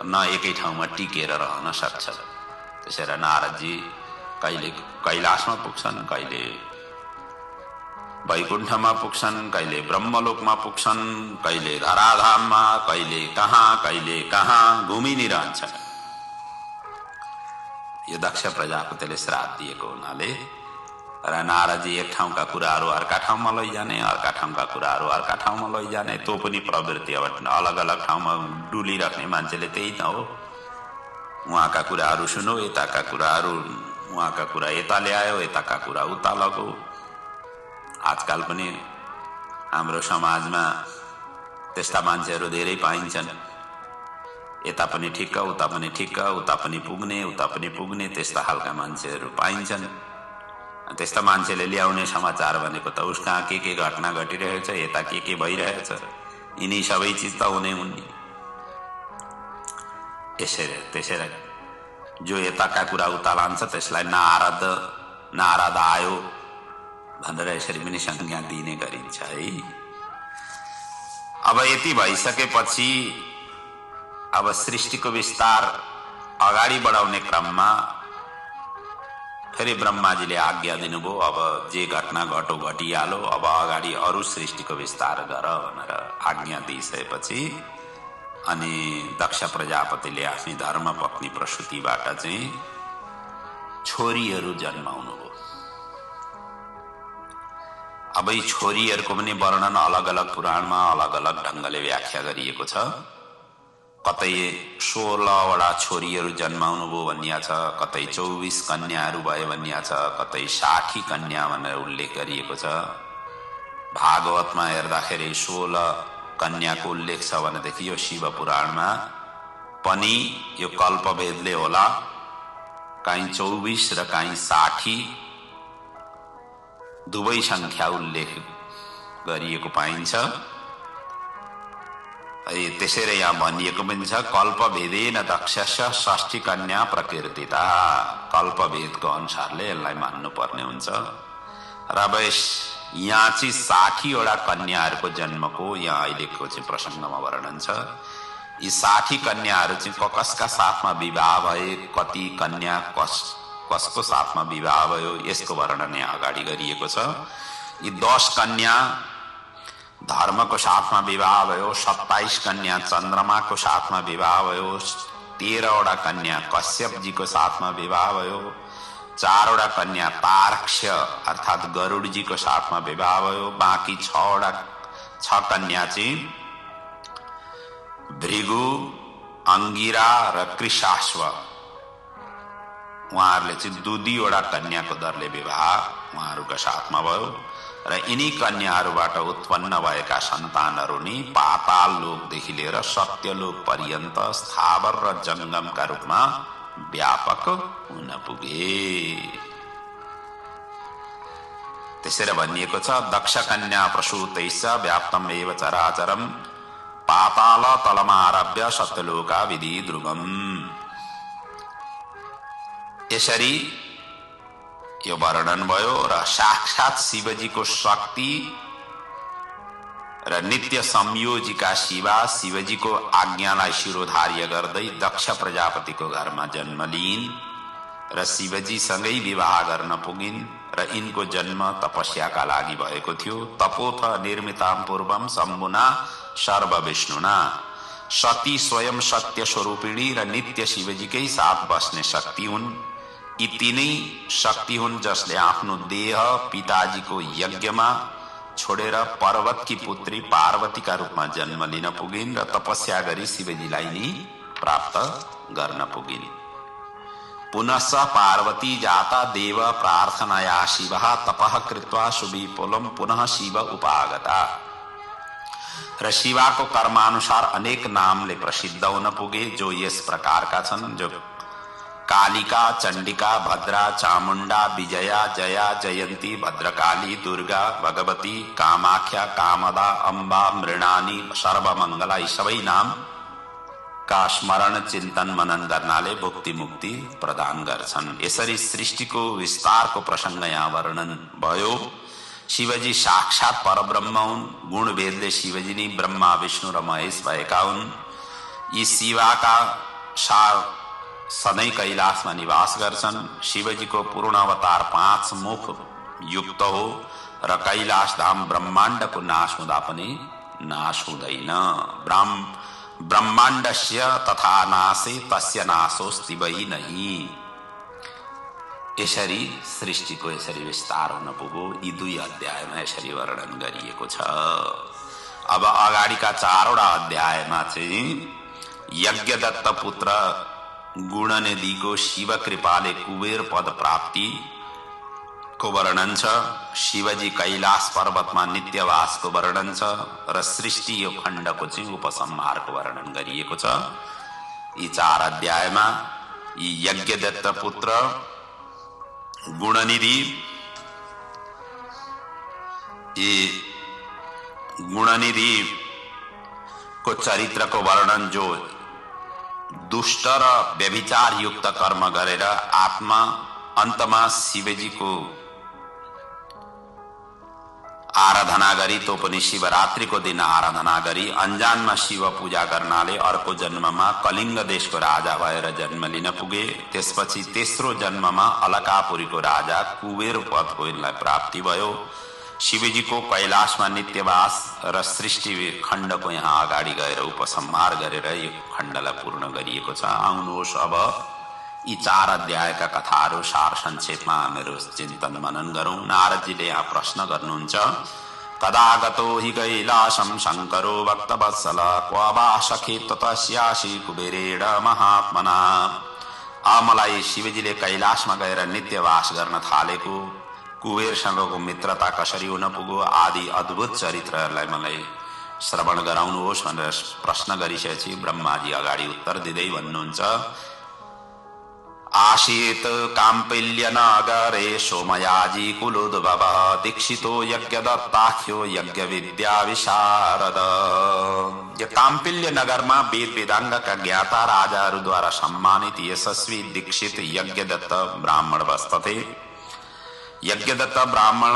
न एकै ठाउँमा टिकेर रहन सक्छ। त्यसैले नारदजी कहिले कैलाशमा पुग्छन्, कहिले वैकुण्ठमा पुग्छन्, कहिले ब्रह्मलोकमा पुग्छन्, कहिले धराधाममा, कहिले कहाँ घुमि नै रहन्छन्। यो दक्ष प्रजापतिले श्राप दिएको हुनाले र नारदजी एक ठाउँका कुराहरू अर्का ठाउँमा लैजाने, अर्का ठाउँका कुराहरू अर्का ठाउँमा लैजाने, त्यो पनि प्रवृत्ति। अब अलग अलग ठाउँमा डुलिराख्ने मान्छेले त्यही त हो। उहाँका कुराहरू सुनो, यताका कुराहरू, उहाँका कुरा यता ल्यायो, यताका कुरा उता लगो। आजकल पनि हाम्रो समाजमा त्यस्ता मान्छेहरू धेरै पाइन्छन्। यता पनि ठिक्क, उता पनि ठिक्क, उता पनि पुग्ने त्यस्ता खालका मान्छेहरू पाइन्छन्। त्यस्ता मान्छेले ल्याउने समाचार भनेको त उस कहाँ के घटना घटिरहेछ, यता के भइरहेछ, यिनी सबै चिज त हुनै हुन् नि। त्यसैले जो यताका कुरा उता लान्छ त्यसलाई नारद आयो भनेर यसरी पनि संज्ञा दिने गरिन्छ है। अब यति भइसकेपछि अब सृष्टिको विस्तार अगाडि बढाउने क्रममा फेरि ब्रह्माजीले आज्ञा दिनुभयो, अब जे घटना घटिहाल्यो, अब अगाडि अरू सृष्टिको विस्तार गर भनेर आज्ञा दिइसकेपछि अनि दक्ष प्रजापतिले आफ्नी धर्मपत्नी प्रसूतिबाट चाहिँ छोरीहरू जन्माउनु भयो। अब यी छोरीहरूको पनि वर्णन अलग अलग पुराणमा अलग अलग ढंगले व्याख्या गरिएको छ। कतै 16वटा छोरीहरू जन्माउनु भयो भनिया छ, कतै 24 कन्याहरू भए भनिया छ, कतै 60 कन्या भनेर उल्लेख गरिएको छ। भागवतमा हेर्दाखेरि 16 कन्याको उल्लेख छ भनेदेखि यो शिव पुराणमा पनि यो कल्पभेदले होला, कहीँ 24 र कहीँ 60 दुवै संख्या उल्लेख गरिएको पाइन्छ। त्यसैले यहाँ भनिएको पनि छ कल्पभेदेन दक्षस्य षष्ठी कन्या प्रकीर्तिता। कल्पभेदको अनुसारले यसलाई मान्नुपर्ने हुन्छ। र अब यहाँ चाहिँ 60 वटा कन्याहरूको जन्मको यहाँ अहिलेको चाहिँ प्रसङ्गमा वर्णन छ। यी 60 कन्याहरू चाहिँ कसका साथमा विवाह भए, कति कन्या कसको साथमा विवाह भयो, यसको वर्णन यहाँ अगाडि गरिएको छ। यी 10 कन्या धर्मको साथमा विवाह भयो, 27 कन्या चन्द्रमाको साथमा विवाह भयो, 13 वटा कन्या कश्यपजीको साथमा विवाह भयो, 4 वटा कन्या तारक्ष अर्थात गरुडजीको साथमा विवाह भयो, बाँकी 6 कन्या चाहिँ भृगु, अंगिरा र कृशाश्व उहाँहरूले चाहिँ 2 वटा कन्याको दरले विवाह उहाँहरूका साथमा भयो। र यिनी कन्याहरूबाट उत्पन्न भएका सन्तानहरू नि पाताल लोकदेखि लिएर सत्यलोक पर्यन्त स्थावर र जंगमका रूपमा व्यापक हुन पुगे। त्यसैले भनिएको छ दक्ष कन्या प्रसूतैश्च व्याप्तम एव चराचरम पाताल तलमारभ्य सत्यलोका विधि ध्रुवम। यसरी यो वर्णन भयो र साक्षात शिवजीको शक्ति र नित्य संयोजिका शिवजीको आज्ञालाई शिरोधार्य गर्दै दक्ष प्रजापतिको घरमा जन्म लिइन् र शिवजीसँगै विवाह गर्न पुगिन् र यिनको जन्म तपस्याका लागि भएको थियो। तपोथ निर्मिताम पूर्वम शम्भुना सर्वविष्णुना। सती स्वयं सत्य स्वरूपिणी र नित्य शिवजीकै साथ बस्ने शक्ति हुन्। यी तीनै शक्ति हुन् जसले आफ्नो देह पिताजीको यज्ञमा छोडेर पर्वतकी पुत्री पार्वतीका रूपमा जन्म लिन पुगिन् र तपस्या गरी शिवजीलाई नि प्राप्त गर्न पुगिन्। पुनश्च पार्वती जाता देव प्रार्थनाया शिवः तपः कृत्वा सुविपुलम पुनः शिव उपागता। र शिवाको कर्मानुसार अनेक नामले प्रसिद्ध हुन पुगे जो यस प्रकारका छन्, जो कालिका, चण्डिका, भद्रा, चामुण्डा, विजया, जया, जयन्ती, भद्रकाली, दुर्गा, भगवती, कामाख्या, कामदा, अम्बा, मृणानी, सर्वमंगला यी सबै नाम का स्मरण चिन्तन मनन गर्नाले भुक्ति मुक्ति प्रदान गर्छन्। यसरी सृष्टिको विस्तारको प्रसंग यहाँ वर्णन भयो। शिवजी साक्षात परब्रह्म हुन्। गुणभेदले शिवजी नै ब्रह्मा, विष्णु र महेश भएका हुन्। यी शिवका सधैं कैलाशमा निवास गर्छन्। शिवजीको पूर्ण अवतार 5 मुख युक्त हो र कैलाश धाम ब्रह्माण्डको नाश हुँदा पनि नाश हुँदैन। ब्रह्माण्डस्य तथा नाशे तस्य नाशोस्ति वै नहि। यसरी सृष्टिको यसरी विस्तार हुन पुग्यो। यी 2 अध्यायमा यसरी वर्णन गरिएको छ। अब अगाडिका 4 वटा अध्यायमा चाहिँ यज्ञदत्त पुत्र गुणनिधिको शिव कृपाले कुबेर पद प्राप्ति को वर्णन छ। शिवजी कैलाश पर्वतमा नित्यवासको वर्णन छ र सृष्टि यो खण्डको चाहिँ उपसंहारको वर्णन गरिएको छ। यी 4 अध्यायमा यी यज्ञदत्त पुत्र गुणनिधि, यी गुणनिधि को चरित्रको वर्णन जो दुष्ट र व्यभिचार युक्त कर्म गरेर आत्मा अन्तमा शिवजीको आराधना गरी, तो पनि शिवरात्रिको दिन आराधना गरी अनजानमा शिव पूजा गर्नाले अर्को जन्ममा कलिंग देशको राजा भएर जन्म लिन पुगे। त्यसपछि तेस्रो जन्ममा अलकापुरीको राजा कुबेर पदको यिनलाई प्राप्ति भयो। शिवजीको कैलाशमा नित्यवास र सृष्टि खण्डको यहाँ अगाडि गएर उपसंहार गरेर यो खण्डलाई पूर्ण गरिएको छ। आउनुहोस् अब यी 4 अध्यायका कथाहरू सार संक्षेपमा हामीहरू चिन्तन मनन गरौं। नारदजीले यहाँ प्रश्न गर्नुहुन्छ, तदागतो हि कैलासं शंकरो भक्तवत्सल क्व वा सखे तस्यासि कुबेरेण महात्मना। मलाई शिवजीले कैलाशमा गएर नित्यवास गर्न थालेको, कुबेरसँगको मित्रता कसरी हुन पुग्यो आदि अद्भुत चरित्रहरूलाई मलाई श्रवण गराउनुहोस् भनेर प्रश्न गरिसकेपछि ब्रह्माजी अगाडि उत्तर दिँदै भन्नुहुन्छ, आसीत काम्पिल्य नगरे सोमयाजी कुलोद्भव दीक्षितो यज्ञदत्ताख्यो यज्ञ विद्या विशारद। यो काम्पिल्य नगरमा वेद वेदांगका ज्ञाता राजाहरूद्वारा सम्मानित यशस्वी दीक्षित यज्ञदत्त ब्राह्मण बस्दथे। यज्ञदत्त ब्राह्मण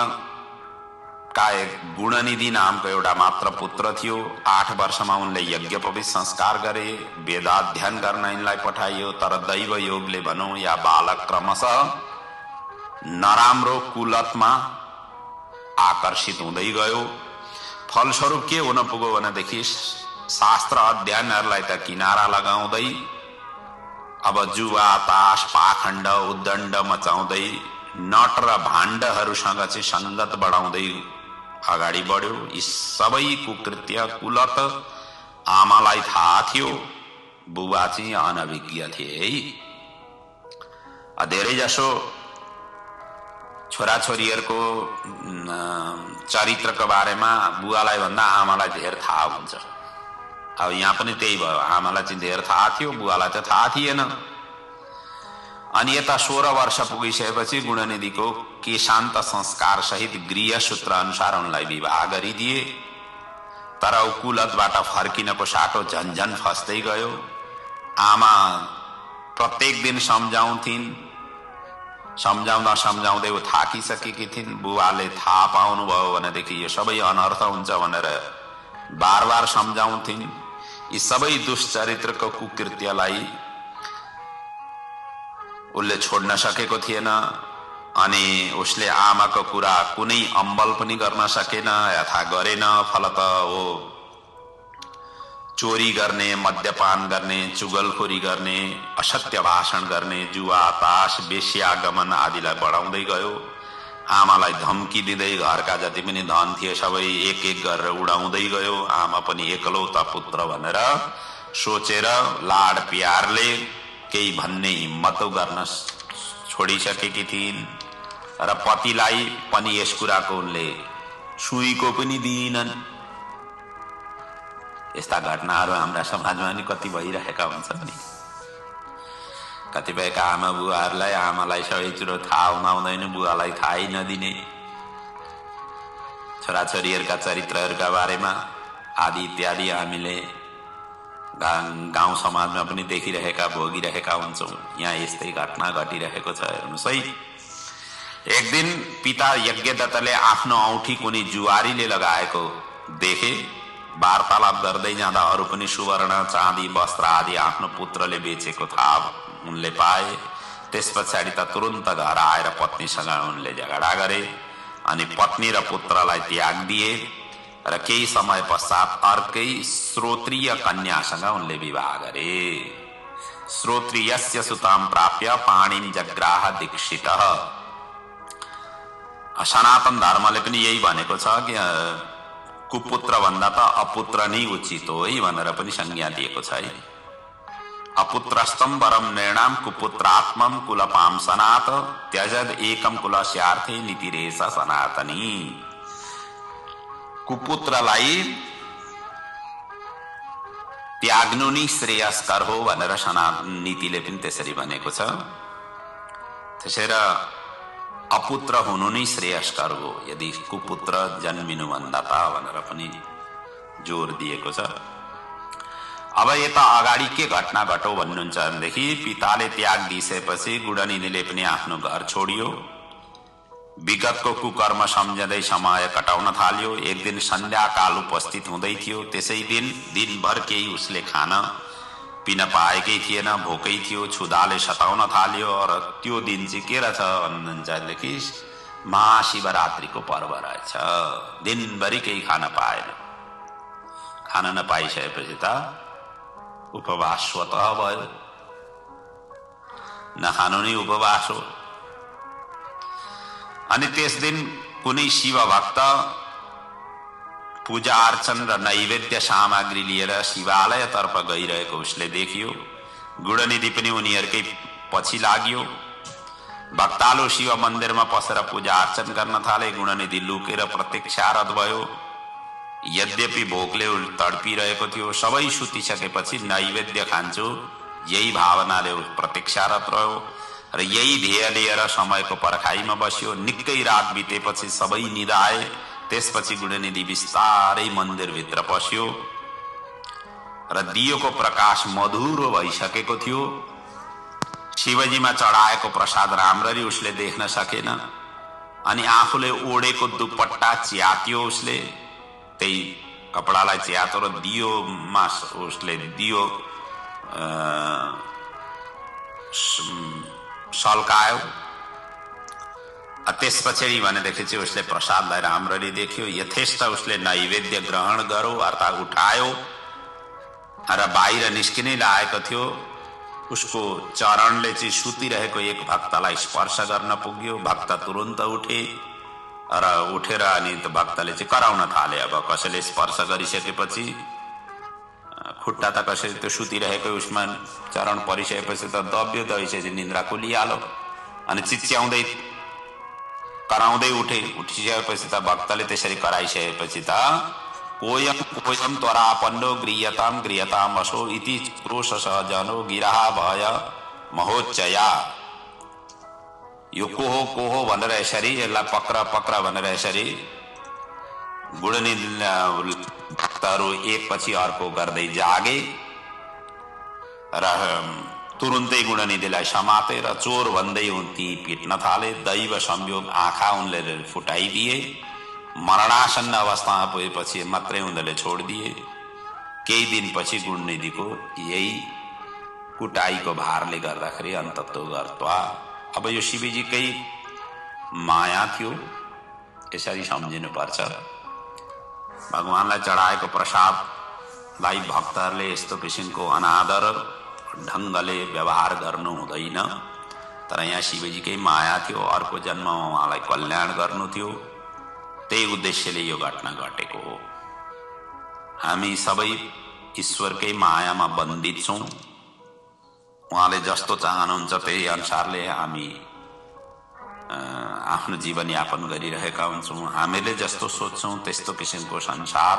का एक गुणनिधि नामको एउटा मात्र पुत्र थियो। 8 वर्षमा उनले यज्ञोपवीत संस्कार गरे, वेदाध्ययन गर्न यिनलाई पठाइयो। तर दैव योगले भनौं या बालक क्रमशः नराम्रो कुलतमा आकर्षित हुँदै गयो। फलस्वरूप के हुन पुग्यो भनेदेखि शास्त्र अध्ययनहरूलाई त किनारा लगाउँदै अब जुवा तास पाखण्ड उद्दण्ड मचाउँदै नट र भाण्डहरूसँग चाहिँ संगत बढाउँदै अगाडि बढ्यो। यी सबै कुकृत्य कुलत आमालाई थाहा थियो, बुबा चाहिँ अनभिज्ञ थिए है। धेरै जसो छोराछोरीहरूको चरित्रको बारेमा बुवालाई भन्दा आमालाई धेरै थाहा हुन्छ। अब यहाँ पनि त्यही भयो, आमालाई चाहिँ धेरै थाहा थियो, बुवालाई त थाहा थिएन। अनि यता 16 वर्ष पुगिसकेपछि गुणनिधिको केशान्त संस्कार सहित गृह सूत्र अनुसार उनलाई विवाह गरिदिए। तर कुलतबाट फर्किनको साटो झन्झन फस्दै गयो। आमा प्रत्येक दिन सम्झाउँथिन्, सम्झाउँदै ऊ थाकिसकेकी थिइन्। बुवाले थाहा पाउनुभयो भनेदेखि यो सबै अनर्थ हुन्छ भनेर बार बार सम्झाउँथिन्। यी सबै दुष्चरित्रको कुकृत्यलाई उसले छोड्न सकेको थिएन। अनि उसले आमाको कुरा कुनै अम्बल पनि गर्न सकेन अथवा गरेन। फलत हो चोरी गर्ने, मद्यपान गर्ने, चुगलखोरी गर्ने, असत्य भाषण गर्ने, जुवा तास वेश्यागमन आदिलाई बढाउँदै गयो। आमालाई धम्की दिँदै घरका जति पनि धन थिए सबै एक एक गरेर उडाउँदै गयो। आमा पनि एकलौता पुत्र भनेर सोचेर लाड प्यारले केही भन्ने हिम्मत गर्न छोडिसकेकी थिइन्। र पतिलाई पनि यस कुराको उनले सुईको पनि दिइनन्। यस्ता घटनाहरू हाम्रा समाजमा नि कति भइरहेका हुन्छन् नि। कतिपयका आमा बुवाहरूलाई आमालाई सबै कुरो थाहा हुँदैन, बुवालाई थाहै नदिने, छोराछोरीहरूका चरित्रहरूका बारेमा आदि इत्यादि हामीले गाउँ समाजमा पनि देखिरहेका भोगिरहेका हुन्छौं। यहाँ यस्तै घटना घटिरहेको छ। हेर्नुहोस् है, एक दिन पिता यज्ञदत्तले आफ्नो औँठी कुनै जुवारीले लगाएको देखे। वार्तालाप गर्दै जाँदा अरू पनि सुवर्ण चाँदी वस्त्र आदि आफ्नो पुत्रले बेचेको थाहा उनले पाए। त्यस पछाडि त तुरुन्त घर आएर पत्नीसँग उनले झगडा गरे अनि पत्नी र पुत्रलाई त्याग दिए र केही समय पश्चात अर्कै श्रोत्रिय कन्यासँग उनले विवाह गरे। श्रोत्रियस्य सुतां प्राप्य पाणिं जग्राह दीक्षितः। सनातन धर्मले पनि यही भनेको छ कि कुपुत्र भन्दा त अपुत्र नै उचित हो है भनेर पनि संज्ञा दिएको छ है। अपुत्रस्तम वरम निर्णाम कुपुत्रात्मम कुलपाम सनात त्यजद एकम कुलस्यार्थे नीतिरेष सनातनी। कुपुत्रलाई त्याग्नु नै श्रेयस्कर हो भनेर सनातन नीतिले पनि त्यसरी भनेको छ। त्यसैले अपुत्र हुनु नै श्रेयस्कर हो यदि कुपुत्र जन्मिनु भन्दा त भनेर पनि जोर दिएको छ। अब यता अगाडि के घटना घटो भन्नुहुन्छ भनेदेखि पिताले त्याग दिइसकेपछि गुणनिधिले पनि आफ्नो घर छोडियो। विगतको कुकर्म सम्झँदै समय कटाउन थाल्यो। एक दिन सन्ध्याकाल उपस्थित हुँदै थियो। त्यसै दिन दिनभर केही उसले खान पिन पाएकै थिएन, भोकै थियो, क्षुधाले सताउन थाल्यो। र त्यो दिन चाहिँ के रहेछ भन्नुहुन्छ भनेदेखि महाशिवरात्रिको पर्व रहेछ। दिनभरि केही खान पाएन। खान नपाइसकेपछि त उपवास स्वतः भयो। नखानु नै उपवास हो। अनि त्यस दिन कुनै शिव भक्त पूजा अर्चन र नैवेद्य सामग्री लिएर शिवालयतर्फ गइरहेको उसले देखियो। गुणनिधि पनि उनीहरूकै पछि लाग्यो। भक्तालु शिव मन्दिरमा पसेर पूजा अर्चन गर्न थाले। गुणनिधि लुकेर प्रतीक्षारत भयो। यद्यपि भोकले तडपिरहेको थियो। सबै सुतिसकेपछि नैवेद्य खान्छु यही भावनाले प्रतीक्षारत रह्यो। र यही ध्येय लिएर समयको पर्खाइमा बस्यो। निकै रात बितेपछि सबै निदाए। त्यसपछि गुणनिधि बिस्तारै मन्दिरभित्र पस्यो र दियोको प्रकाश मधुरो भइसकेको थियो। शिवजीमा चढाएको प्रसाद राम्ररी उसले देख्न सकेन। अनि आफूले ओढेको दुपट्टा च्यात्यो उसले, त्यही कपडालाई च्यातो र दियोमा उसले दियो सल्कायो। त्यसपछि भनेदेखि चाहिँ उसले प्रसादलाई राम्ररी देख्यो। यथेष्ट उसले नैवेद्य ग्रहण गर्यो अर्थात उठायो र बाहिर निस्किनै लागेको थियो। उसको चरणले चाहिँ सुतिरहेको एक भक्तलाई स्पर्श गर्न पुग्यो। भक्त तुरन्त उठे र उठेर अनि भक्तले चाहिँ कराउन थाले। अब कसैले स्पर्श गरिसकेपछि खुट्टा त कसैले त्यो सुतिरहेको उसमा चरण परिसकेपछि त दब्यो, दइसकेपछि निन्द्रा खुलिहाल्यो। अनि चिच्याउँदै कराउँदै उठिसकेपछि त भक्तले त्यसरी कराइसकेपछि त कोयम कोयम त्वरापन्नो गृह्यताम असो इति क्रोश सहजनो गिराह भय महोच्चया। यो को हो भनेर यसरी यसलाई पक्र भनेर यसरी गुणनिधि भक्तहरू एक पछि अर्को गर्दै जागे र तुरुन्तै गुणनिधिलाई समाते र चोर भन्दै ती पिट्न थाले। दैव संयोग आँखा उनले फुटाइदिए। मरणासन्न अवस्थामा पुगेपछि मात्रै उनीहरूले छोडिदिए। केही दिनपछि गुणनिधिको यही कुटाईको भारले गर्दाखेरि अन्तत्व गर्त्वा। अब यो शिवजीकै माया थियो, यसरी सम्झिनु पर्छ। भगवानलाई चढाएको प्रसादलाई भक्तहरूले यस्तो किसिमको अनादर ढङ्गले व्यवहार गर्नु हुँदैन। तर यहाँ शिवजीकै माया थियो, अर्को जन्ममा उहाँलाई कल्याण गर्नु थियो। त्यही उद्देश्यले यो घटना घटेको हो। हामी सबै ईश्वरकै मायामा बन्दित छौँ। उहाँले जस्तो चाहनुहुन्छ त्यही अनुसारले हामी आफ्नो जीवनयापन गरिरहेका हुन्छौँ। हामीले जस्तो सोच्छौँ त्यस्तो किसिमको संसार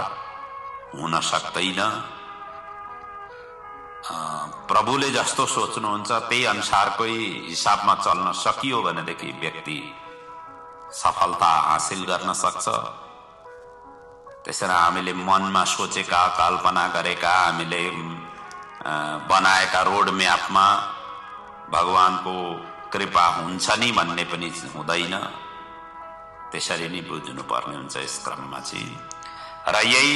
हुन सक्दैन। प्रभुले जस्तो सोच्नुहुन्छ त्यही अनुसारकै हिसाबमा चल्न सकियो भनेदेखि व्यक्ति सफलता हासिल गर्न सक्छ। त्यसैले हामीले मनमा सोचेका, कल्पना गरेका, हामीले बनाएका रोड म्यापमा भगवानको कृपा हुन्छ नि भन्ने पनि हुँदैन। त्यसरी नै बुझ्नु पर्ने हुन्छ यस क्रममा चाहिँ। र यही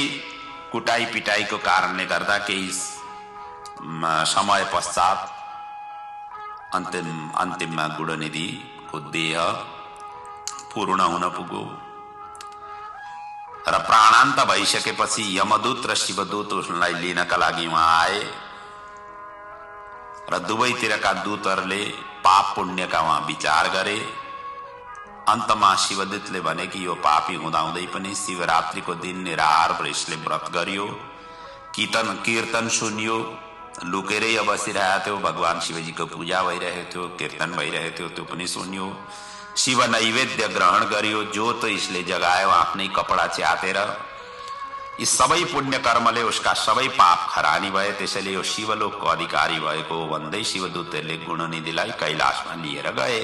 कुटाई पिटाईको कारणले गर्दा केही समय पश्चात अन्तिममा गुणनिधिको देह पूर्ण हुन पुग्यो र प्राणान्त भइसकेपछि यमदूत र शिवदूत उसलाई लिनका लागि उहाँ आए र दुवैतिरका दूतहरूले पाप पुण्यका उहाँ विचार गरे। अन्तमा शिवदूतले भने कि यो पापी हुँदाहुँदै पनि शिवरात्रिको दिन निराहार यसले व्रत गरियो, कीर्तन सुनियो, लुकेरै बसिरहेको थियो। भगवान शिवजीको पूजा भइरहेको थियो, कीर्तन भइरहेको थियो, त्यो पनि सुन्यो। शिव नैवेद्य ग्रहण गरियो, ज्योत यसले जगायो आफ्नै कपडा च्यातेर। यी सबै पुण्य कर्मले उसका सबै पाप खरानी भए। त्यसैले यो शिवलोकको अधिकारी भएको भन्दै शिवदूतहरूले गुणनिधिलाई कैलाशमा लिएर गए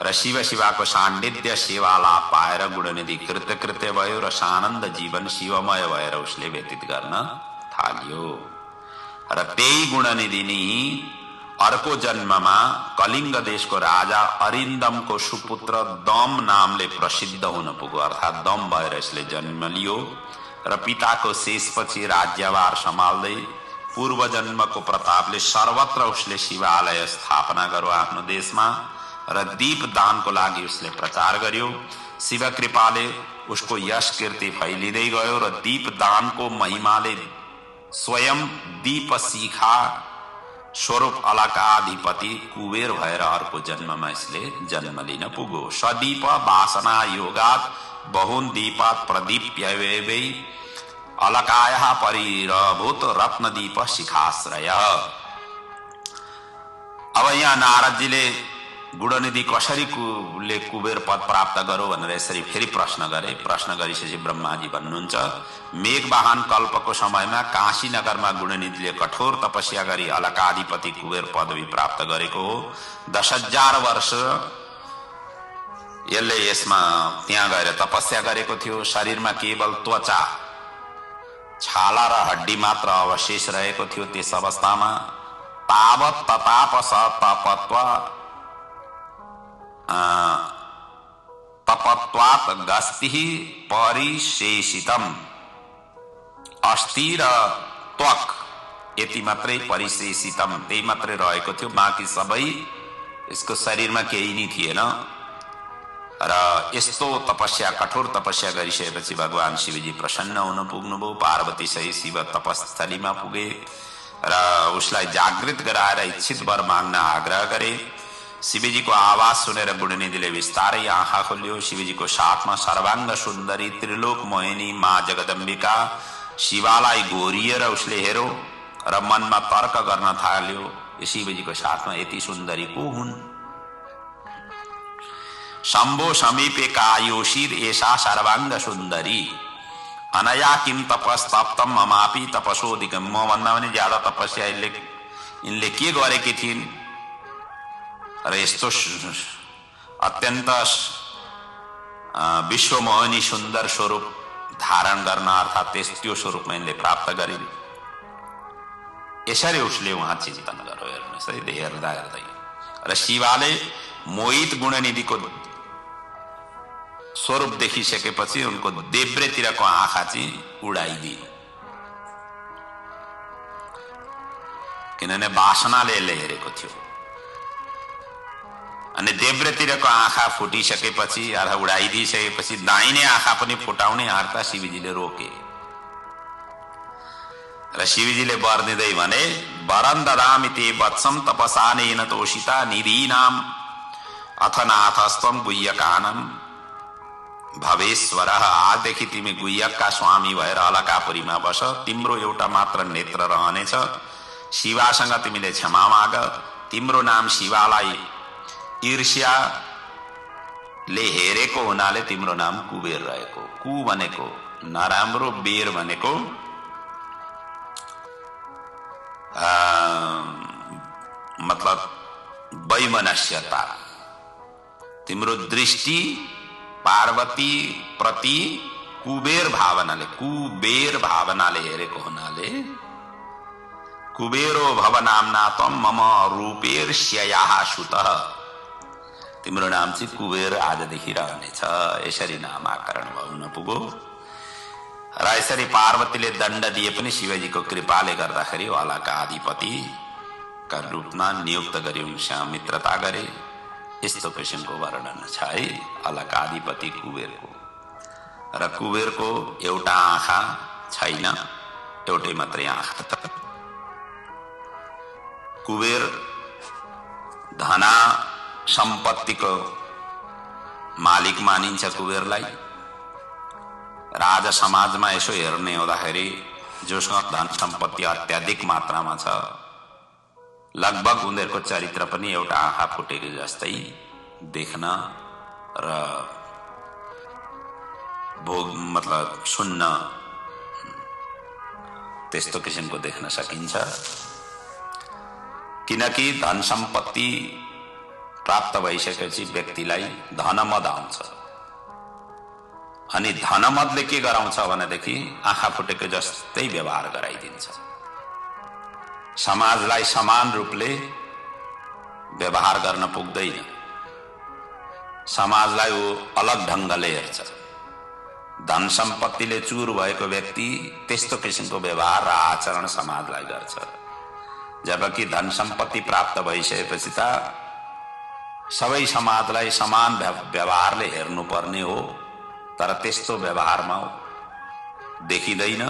र शिवको सान्निध्य सेवा लाभ पाएर गुणनिधि कृतकृत्य भयो र सानन्द जीवन शिवमय भएर उसले व्यतीत गर्न थाल्यो। र त्यही गुणनिधि नै अर्को जन्ममा कलिंग देशको राजा अरिन्दमको सुपुत्र दम नामले प्रसिद्ध हुन पुग्यो। अर्थात दम भएर यसले जन्म लियो र पिताको शेषपछि राज्यभार सम्हाल्दै पूर्व जन्मको प्रतापले सर्वत्र उसले शिवालय स्थापना गर्यो आफ्नो देशमा र दीप दानको लागि उसले प्रचार गर्यो। शिव कृपाले उसको यश कीर्ति फैलिँदै गयो र दीप दानको महिमाले स्वयं दीप शिखा स्वरूप अलकाधिपति कुबेर भएर अर्को जन्ममा यसले जन्म लिन पुग्यो। सदीप वासना योगात बहुन दीपात प्रदीप्य अलकायः परिरभूत रत्नदीप शिखाश्रय। अब यहाँ नारदजीले गुणनिधि कसरी कुबेर पद प्राप्त गरो भनेर यसरी फेरि प्रश्न गरे। प्रश्न गरिसकेपछि ब्रह्माजी भन्नुहुन्छ, मेघवाहन कल्पको समयमा काशी नगरमा गुणनिधिले कठोर तपस्या गरी अलकाधिपति कुबेर पदवी प्राप्त गरेको हो। 10,000 वर्ष यसले यसमा त्यहाँ गएर तपस्या गरेको थियो। शरीरमा केवल त्वचा, छाला र हड्डी मात्र अवशेष रहेको थियो। त्यस अवस्थामा तावत तताप स तपत्व तपत्वात् गस्तिः परिशेषितम अस्ति र त्वक यति मात्रै परिशेषितम त्यही मात्रै रहेको थियो। बाँकी सबै यसको शरीरमा केही नै थिएन। र यस्तो तपस्या, कठोर तपस्या गरिसकेपछि भगवान शिवजी प्रसन्न हुन पुग्नुभयो। पार्वती सहित शिव तपस्थलीमा पुगे र उसलाई जागृत गराएर इच्छित वर माग्न आग्रह गरे। शिवजीको आवाज सुनेर गुणनिधिले बिस्तारै आँखा खोल्यो। शिवजीको साथमा सर्वाङ्ग सुन्दरी त्रिलोक मोहिनी माँ जगदम्बिका शिवालाई गोरिएर उसले हेर्यो र मनमा तर्क गर्न थाल्यो, शिवजीको साथमा यति सुन्दरी को हुन्? शम्भो समीपे कायोषिर एषा सर्वाङ्ग सुन्दरी अनया किम तपस्तप्तम ममापि तपसोधिकम। म भन्दा पनि ज्यादा तपस्या इनले के गरेकी थिइन् र यस्तो अत्यन्त विश्वमोहिनी सुन्दर स्वरूप धारण गर्न अर्थात् त्यो स्वरूपमा इनले प्राप्त गरिन्। यसरी उसले उहाँ चिन्तन गर्यो। हेर्नुहोस् है, हेर्दा हेर्दै र शिवाले मोहित गुणनिधिको स्वरूप देखिसकेपछि उनको देब्रेतिरको आँखा चाहिँ उडाइदिए, किनभने वासनाले यसले हेरेको थियो। अनि देब्रेतिरको आँखा फुटिसकेपछि अथवा उडाइदिइसकेपछि दाहिने आँखा पनि फुटाउने आँट्दा शिवजीले रोके र शिवजीले वर दिँदै भने, वरं ददामि ते वत्सं तपसानेन तोषिता निधीनाम अथ नाथस्त्वं गुह्यकानं भवेश्वरः। आजदेखि तिमी गुह्यकका स्वामी भएर अलकापुरीमा बस। तिम्रो एउटा मात्र नेत्र रहनेछ। शिवासँग तिमीले क्षमा माग। तिम्रो नाम शिवालाई ईर्ष्याले हेरेको हुनाले तिम्रो नाम कुबेर रहेको। कु भनेको नराम्रो, बेर भनेको मतलब वैमनस्यता। तिम्रो दृष्टि पार्वती प्रति कुबेर भावनाले हेरेको हुनाले कुबेरो भव नामना त्वं मम रूपेर्ष्ययाः सुतः। तिम्रो नाम चाहिँ कुबेर आजदेखि रहनेछ। यसरी नामाकरण हुन पुग्यो र यसरी पार्वतीले दण्ड दिए पनि शिवजीको कृपाले गर्दाखेरि अलका अधिपतिका रूपमा नियुक्त गरी उनसँग मित्रता गरे। यस्तो किसिमको वर्णन छ है अलकाधिपति कुबेरको। र कुबेरको एउटा आँखा छैन, एउटै मात्रै आँखा। कुबेर धना सम्पत्तिको मालिक मानिन्छ कुबेरलाई। राजा समाजमा यसो हेर्ने हुँदाखेरि जोसँग धन सम्पत्ति अत्याधिक मात्रामा छ, लगभग उनीहरूको चरित्र पनि एउटा आँखा फुटेको जस्तै देख्न र भोग मतलब सुन्न त्यस्तो किसिमको देख्न सकिन्छ। किनकि धन सम्पत्ति प्राप्त भइसकेपछि व्यक्तिलाई धनमद आउँछ। अनि धनमदले के गराउँछ भनेदेखि आँखा फुटेको जस्तै व्यवहार गराइदिन्छ। समाजलाई समान रूपले व्यवहार गर्न पुग्दैन। समाजलाई वो अलग ढंगले हेर्छ। धन सम्पत्तिले चूर भएको व्यक्ति त्यस्तो किसिमको व्यवहार र आचरण समाजलाई गर्छ। जबकि धन सम्पत्ति प्राप्त भइसकेपछि त सबै समाजलाई समान व्यवहारले हेर्नुपर्ने हो, तर त्यस्तो व्यवहारमा देखिँदैन,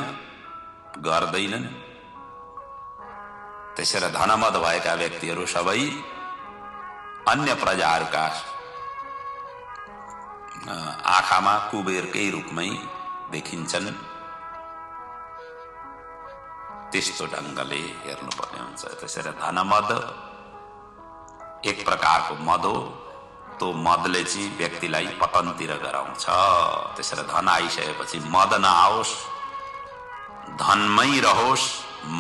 गर्दैनन्। त्यसैले धनमद भएका व्यक्तिहरू सबै अन्य प्रजाहरूका आँखामा कुबेरकै रूपमै देखिन्छन्। त्यस्तो ढंगले हेर्नुपर्ने हुन्छ। त्यसैले धनमद एक प्रकारको मद हो। त्यो मदले चाहिँ व्यक्तिलाई पतनतिर गराउँछ। त्यसरी धन आइसकेपछि मद नआओस्, धनमै रहोस्,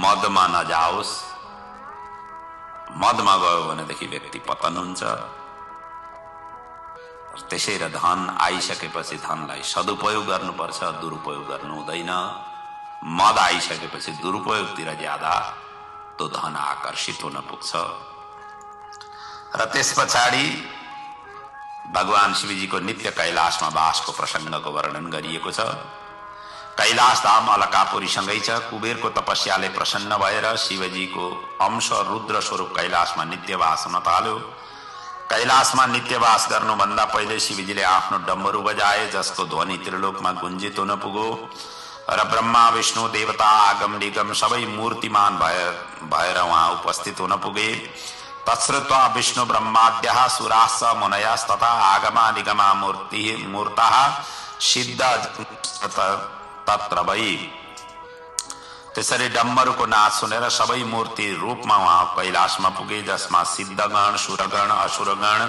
मदमा नजाओस्। मदमा गयो भनेदेखि व्यक्ति पतन हुन्छ। त्यसैले धन आइसकेपछि धनलाई सदुपयोग गर्नुपर्छ, दुरुपयोग गर्नु हुँदैन। मद आइसकेपछि दुरुपयोगतिर ज्यादा त्यो धन आकर्षित हुन पुग्छ। र त्यस पछाडि भगवान शिवजीको नित्य कैलाशमा वासको प्रसङ्गको वर्णन गरिएको छ। कैलाश धाम अलकापुरीसँगै छ। कुबेरको तपस्याले प्रसन्न भएर शिवजीको अंश रुद्र स्वरूप कैलाशमा नित्यवास हुन थाल्यो। कैलाशमा नित्यवास गर्नुभन्दा पहिले शिवजीले आफ्नो डम्बरू बजाए, जसको ध्वनि त्रिलोकमा गुन्जित हुन पुग्यो र ब्रह्मा विष्णु देवता आगम निगम सबै मूर्तिमान भएर उहाँ उपस्थित हुन पुगे। तत्श्रुत्वा विष्णु ब्रह्माद्यः सुराश्च मुनयस्तथा आगमा निगमा मूर्तः सिद्ध तत्र वै। त्यसरी डम्बरूको नाच सुनेर सबै मूर्ति रूपमा उहाँ कैलाशमा पुगे, जसमा सिद्धगण, सुरगण, असुरगण,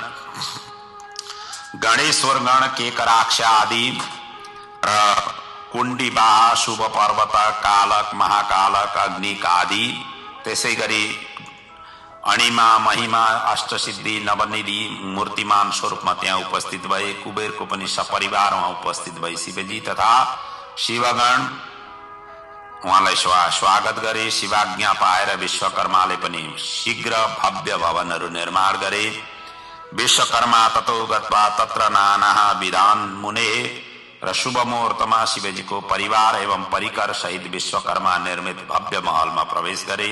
गणेश्वरगण, केकराक्ष आदि र कुण्डिबाह, शुभ पर्वत, कालक, महाकालक, अग्निक आदि, त्यसै गरी अणिमा, महिमा, अष्टसिद्धि, नवनिधि मूर्तिमान स्वरूपमा त्यहाँ उपस्थित भए। कुबेरको पनि सपरिवार उहाँ उपस्थित भए। शिवजी तथा शिवगण उहाँलाई स्वागत गरे। शिवाज्ञा पाएर विश्वकर्माले पनि शीघ्र भव्य भवनहरू निर्माण गरे। विश्वकर्मा ततो गत्वा तत्र नाना विधान मुने र शुभ मुहूर्तमा शिवजीको परिवार एवं परिकर सहित विश्वकर्मा निर्मित भव्य महलमा प्रवेश गरे।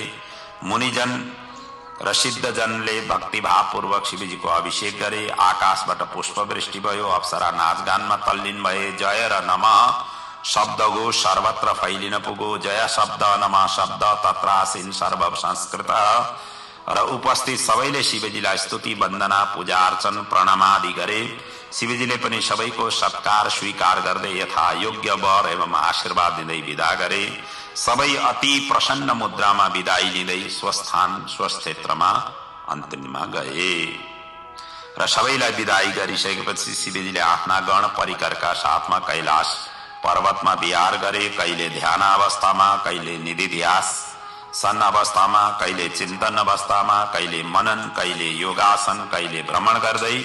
मुनिजन र सिद्धजनले भक्तिभावपूर्वक शिवजीको अभिषेक गरे। आकाशबाट पुष्पवृष्टि भयो। अप्सरा नाचगानमा तल्लीन भए। जय र नमः शब्दको सर्वत्र फैलिन पुग्यो। जय शब्द, नमः शब्द तत्रासीन सर्व संस्कृत। र उपस्थित सबैले शिवजीलाई स्तुति, वन्दना, पूजा अर्चन, प्रणाम आदि गरे। शिवजीले पनि सबैको सत्कार स्वीकार गर्दै यथा योग्य वर एवं आशीर्वाद दिँदै विदा गरे। सबै अति प्रसन्न मुद्रामा विदाई लिँदै स्वस्थान स्वस्थेत्रमा अन्तिममा गए। र सबैलाई विदाई गरिसकेपछि शिवजीले आफ्ना गण परिकरका साथमा कैलाश पर्वतमा विहार गरे। कहिले ध्यान अवस्थामा, कहिले निधिध्यास सन अवस्थामा, कहिले चिन्तन अवस्थामा, कहिले मनन, कहिले योगासन, कहिले भ्रमण गर्दै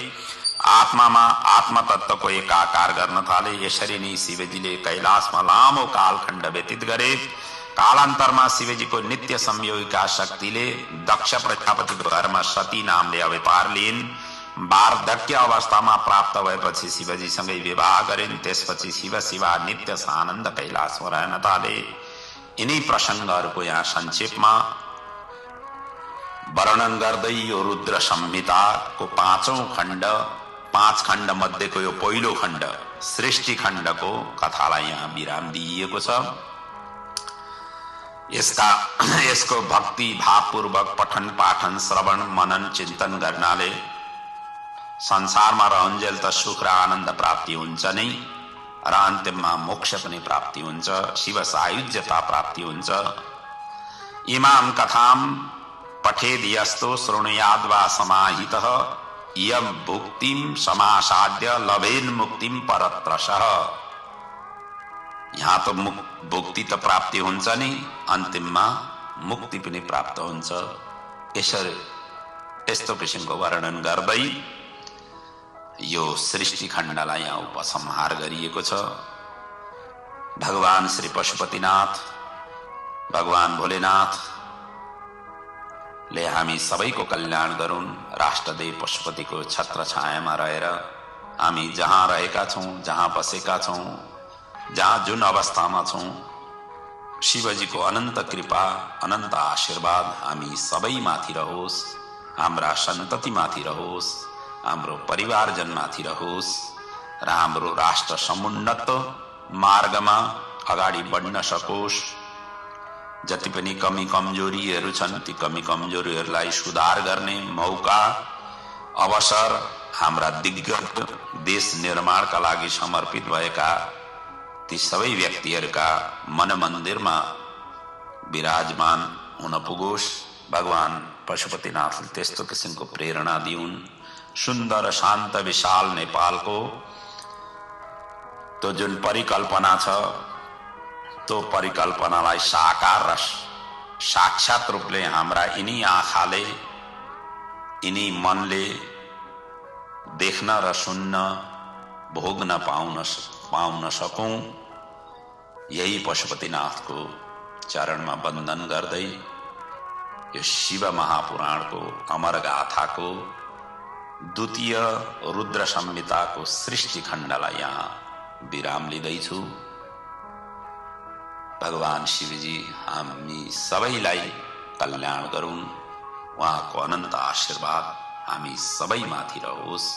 आत्मामा आत्मतत्वको एकाकार गर्न थाले। यसरी नै शिवजीले कैलाशमा लामो कालखण्ड व्यतीत गरे। कालान्तरमा शिवजीको नित्य संयोगिका शक्तिले दक्ष प्रजापतिको घरमा सती नामले अवतार लिइन्। वार्धक्य अवस्थामा प्राप्त भएपछि शिवजीसँगै विवाह गरिन्। त्यसपछि शिव शिवा नित्य सानन्द कैलाशमा रहन थाले। यिनै प्रसङ्गहरूको यहाँ संक्षेपमा वर्णन गर्दै यो रुद्र संहिताको 5 खण्ड मध्येको यो पहिलो खण्ड सृष्टि खण्डको कथालाई यहाँ विराम दिइएको छ। यसको भक्ति भावपूर्वक पठन पाठन श्रवण मनन चिन्तन गर्नाले संसारमा रहन्जेल त सुख र आनन्द प्राप्ति हुन्छ नै, र अन्तिममा मोक्ष पनि प्राप्ति हुन्छ, शिव सायुज्यता प्राप्ति हुन्छ। इमाम कथाम पठेद यस्तो शृणुयाद वा समाहितः यम भुक्तिम समासाद्य लभेन मुक्तिम परत्रशः। यहाँ त भुक्ति त प्राप्ति हुन्छ नि, अन्तिममा मुक्ति पनि प्राप्त हुन्छ। यसरी यस्तो किसिमको वर्णन गर्दै यो सृष्टि खण्डलाई यहाँ उपसंहार गरिएको छ। भगवान श्री पशुपतिनाथ, भगवान भोलेनाथ ले हामी सबैको कल्याण गरून्। राष्ट्रदेव पशुपतिको छत्र छायामा रहेर हामी जहाँ रहेका छौं, जहाँ बसेका छौं, जहाँ जुन अवस्थामा छौं, शिवजीको अनन्त कृपा अनन्त आशीर्वाद हामी सबैमाथि रहोस्, हाम्रा सन्ततिमाथि रहोस्, हाम्रो परिवारजनमाथि रहोस् र हाम्रो राष्ट्र समुन्नत मार्गमा अगाडि बढ्न सकोस्। जति पनि कमी कमजोरीहरू छन् ती कमी कमजोरीहरूलाई सुधार गर्ने मौका अवसर हाम्रा दिग्गज देश निर्माणका लागि समर्पित भएका ती सबै व्यक्तिहरूका मन मन्दिरमा विराजमान हुन पुगोस्। भगवान पशुपतिनाथले त्यस्तो किसिमको प्रेरणा दिउन्। सुन्दर शान्त विशाल नेपालको त्यो जुन परिकल्पना छ, त्यो परिकल्पनालाई साकार र साक्षात रूपले हाम्रा यिनी आँखाले, यिनी मनले देख्न र सुन्न, भोग्न पाउन सकौं, यही पशुपतिनाथको चरणमा वन्दन गर्दै यो शिव महापुराणको अमर गाथाको द्वितीय रुद्र संहिताको सृष्टि खण्डलाई यहाँ विराम लिँदैछु। भगवान शिवजी हामी सबैलाई कल्याण गरून्, उहाँको अनन्त आशीर्वाद हामी सबैमाथि रहोस्।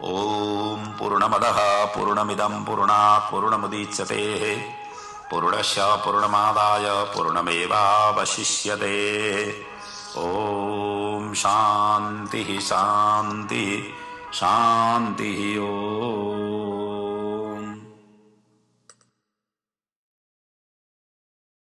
ओम पूर्णमदः पूर्णमिदं पूर्णात् पूर्णमुदच्यते पूर्णस्य पूर्णमादाय पूर्णमेवावशिष्यते। ओम शान्तिः शान्तिः शान्तिः। ओम।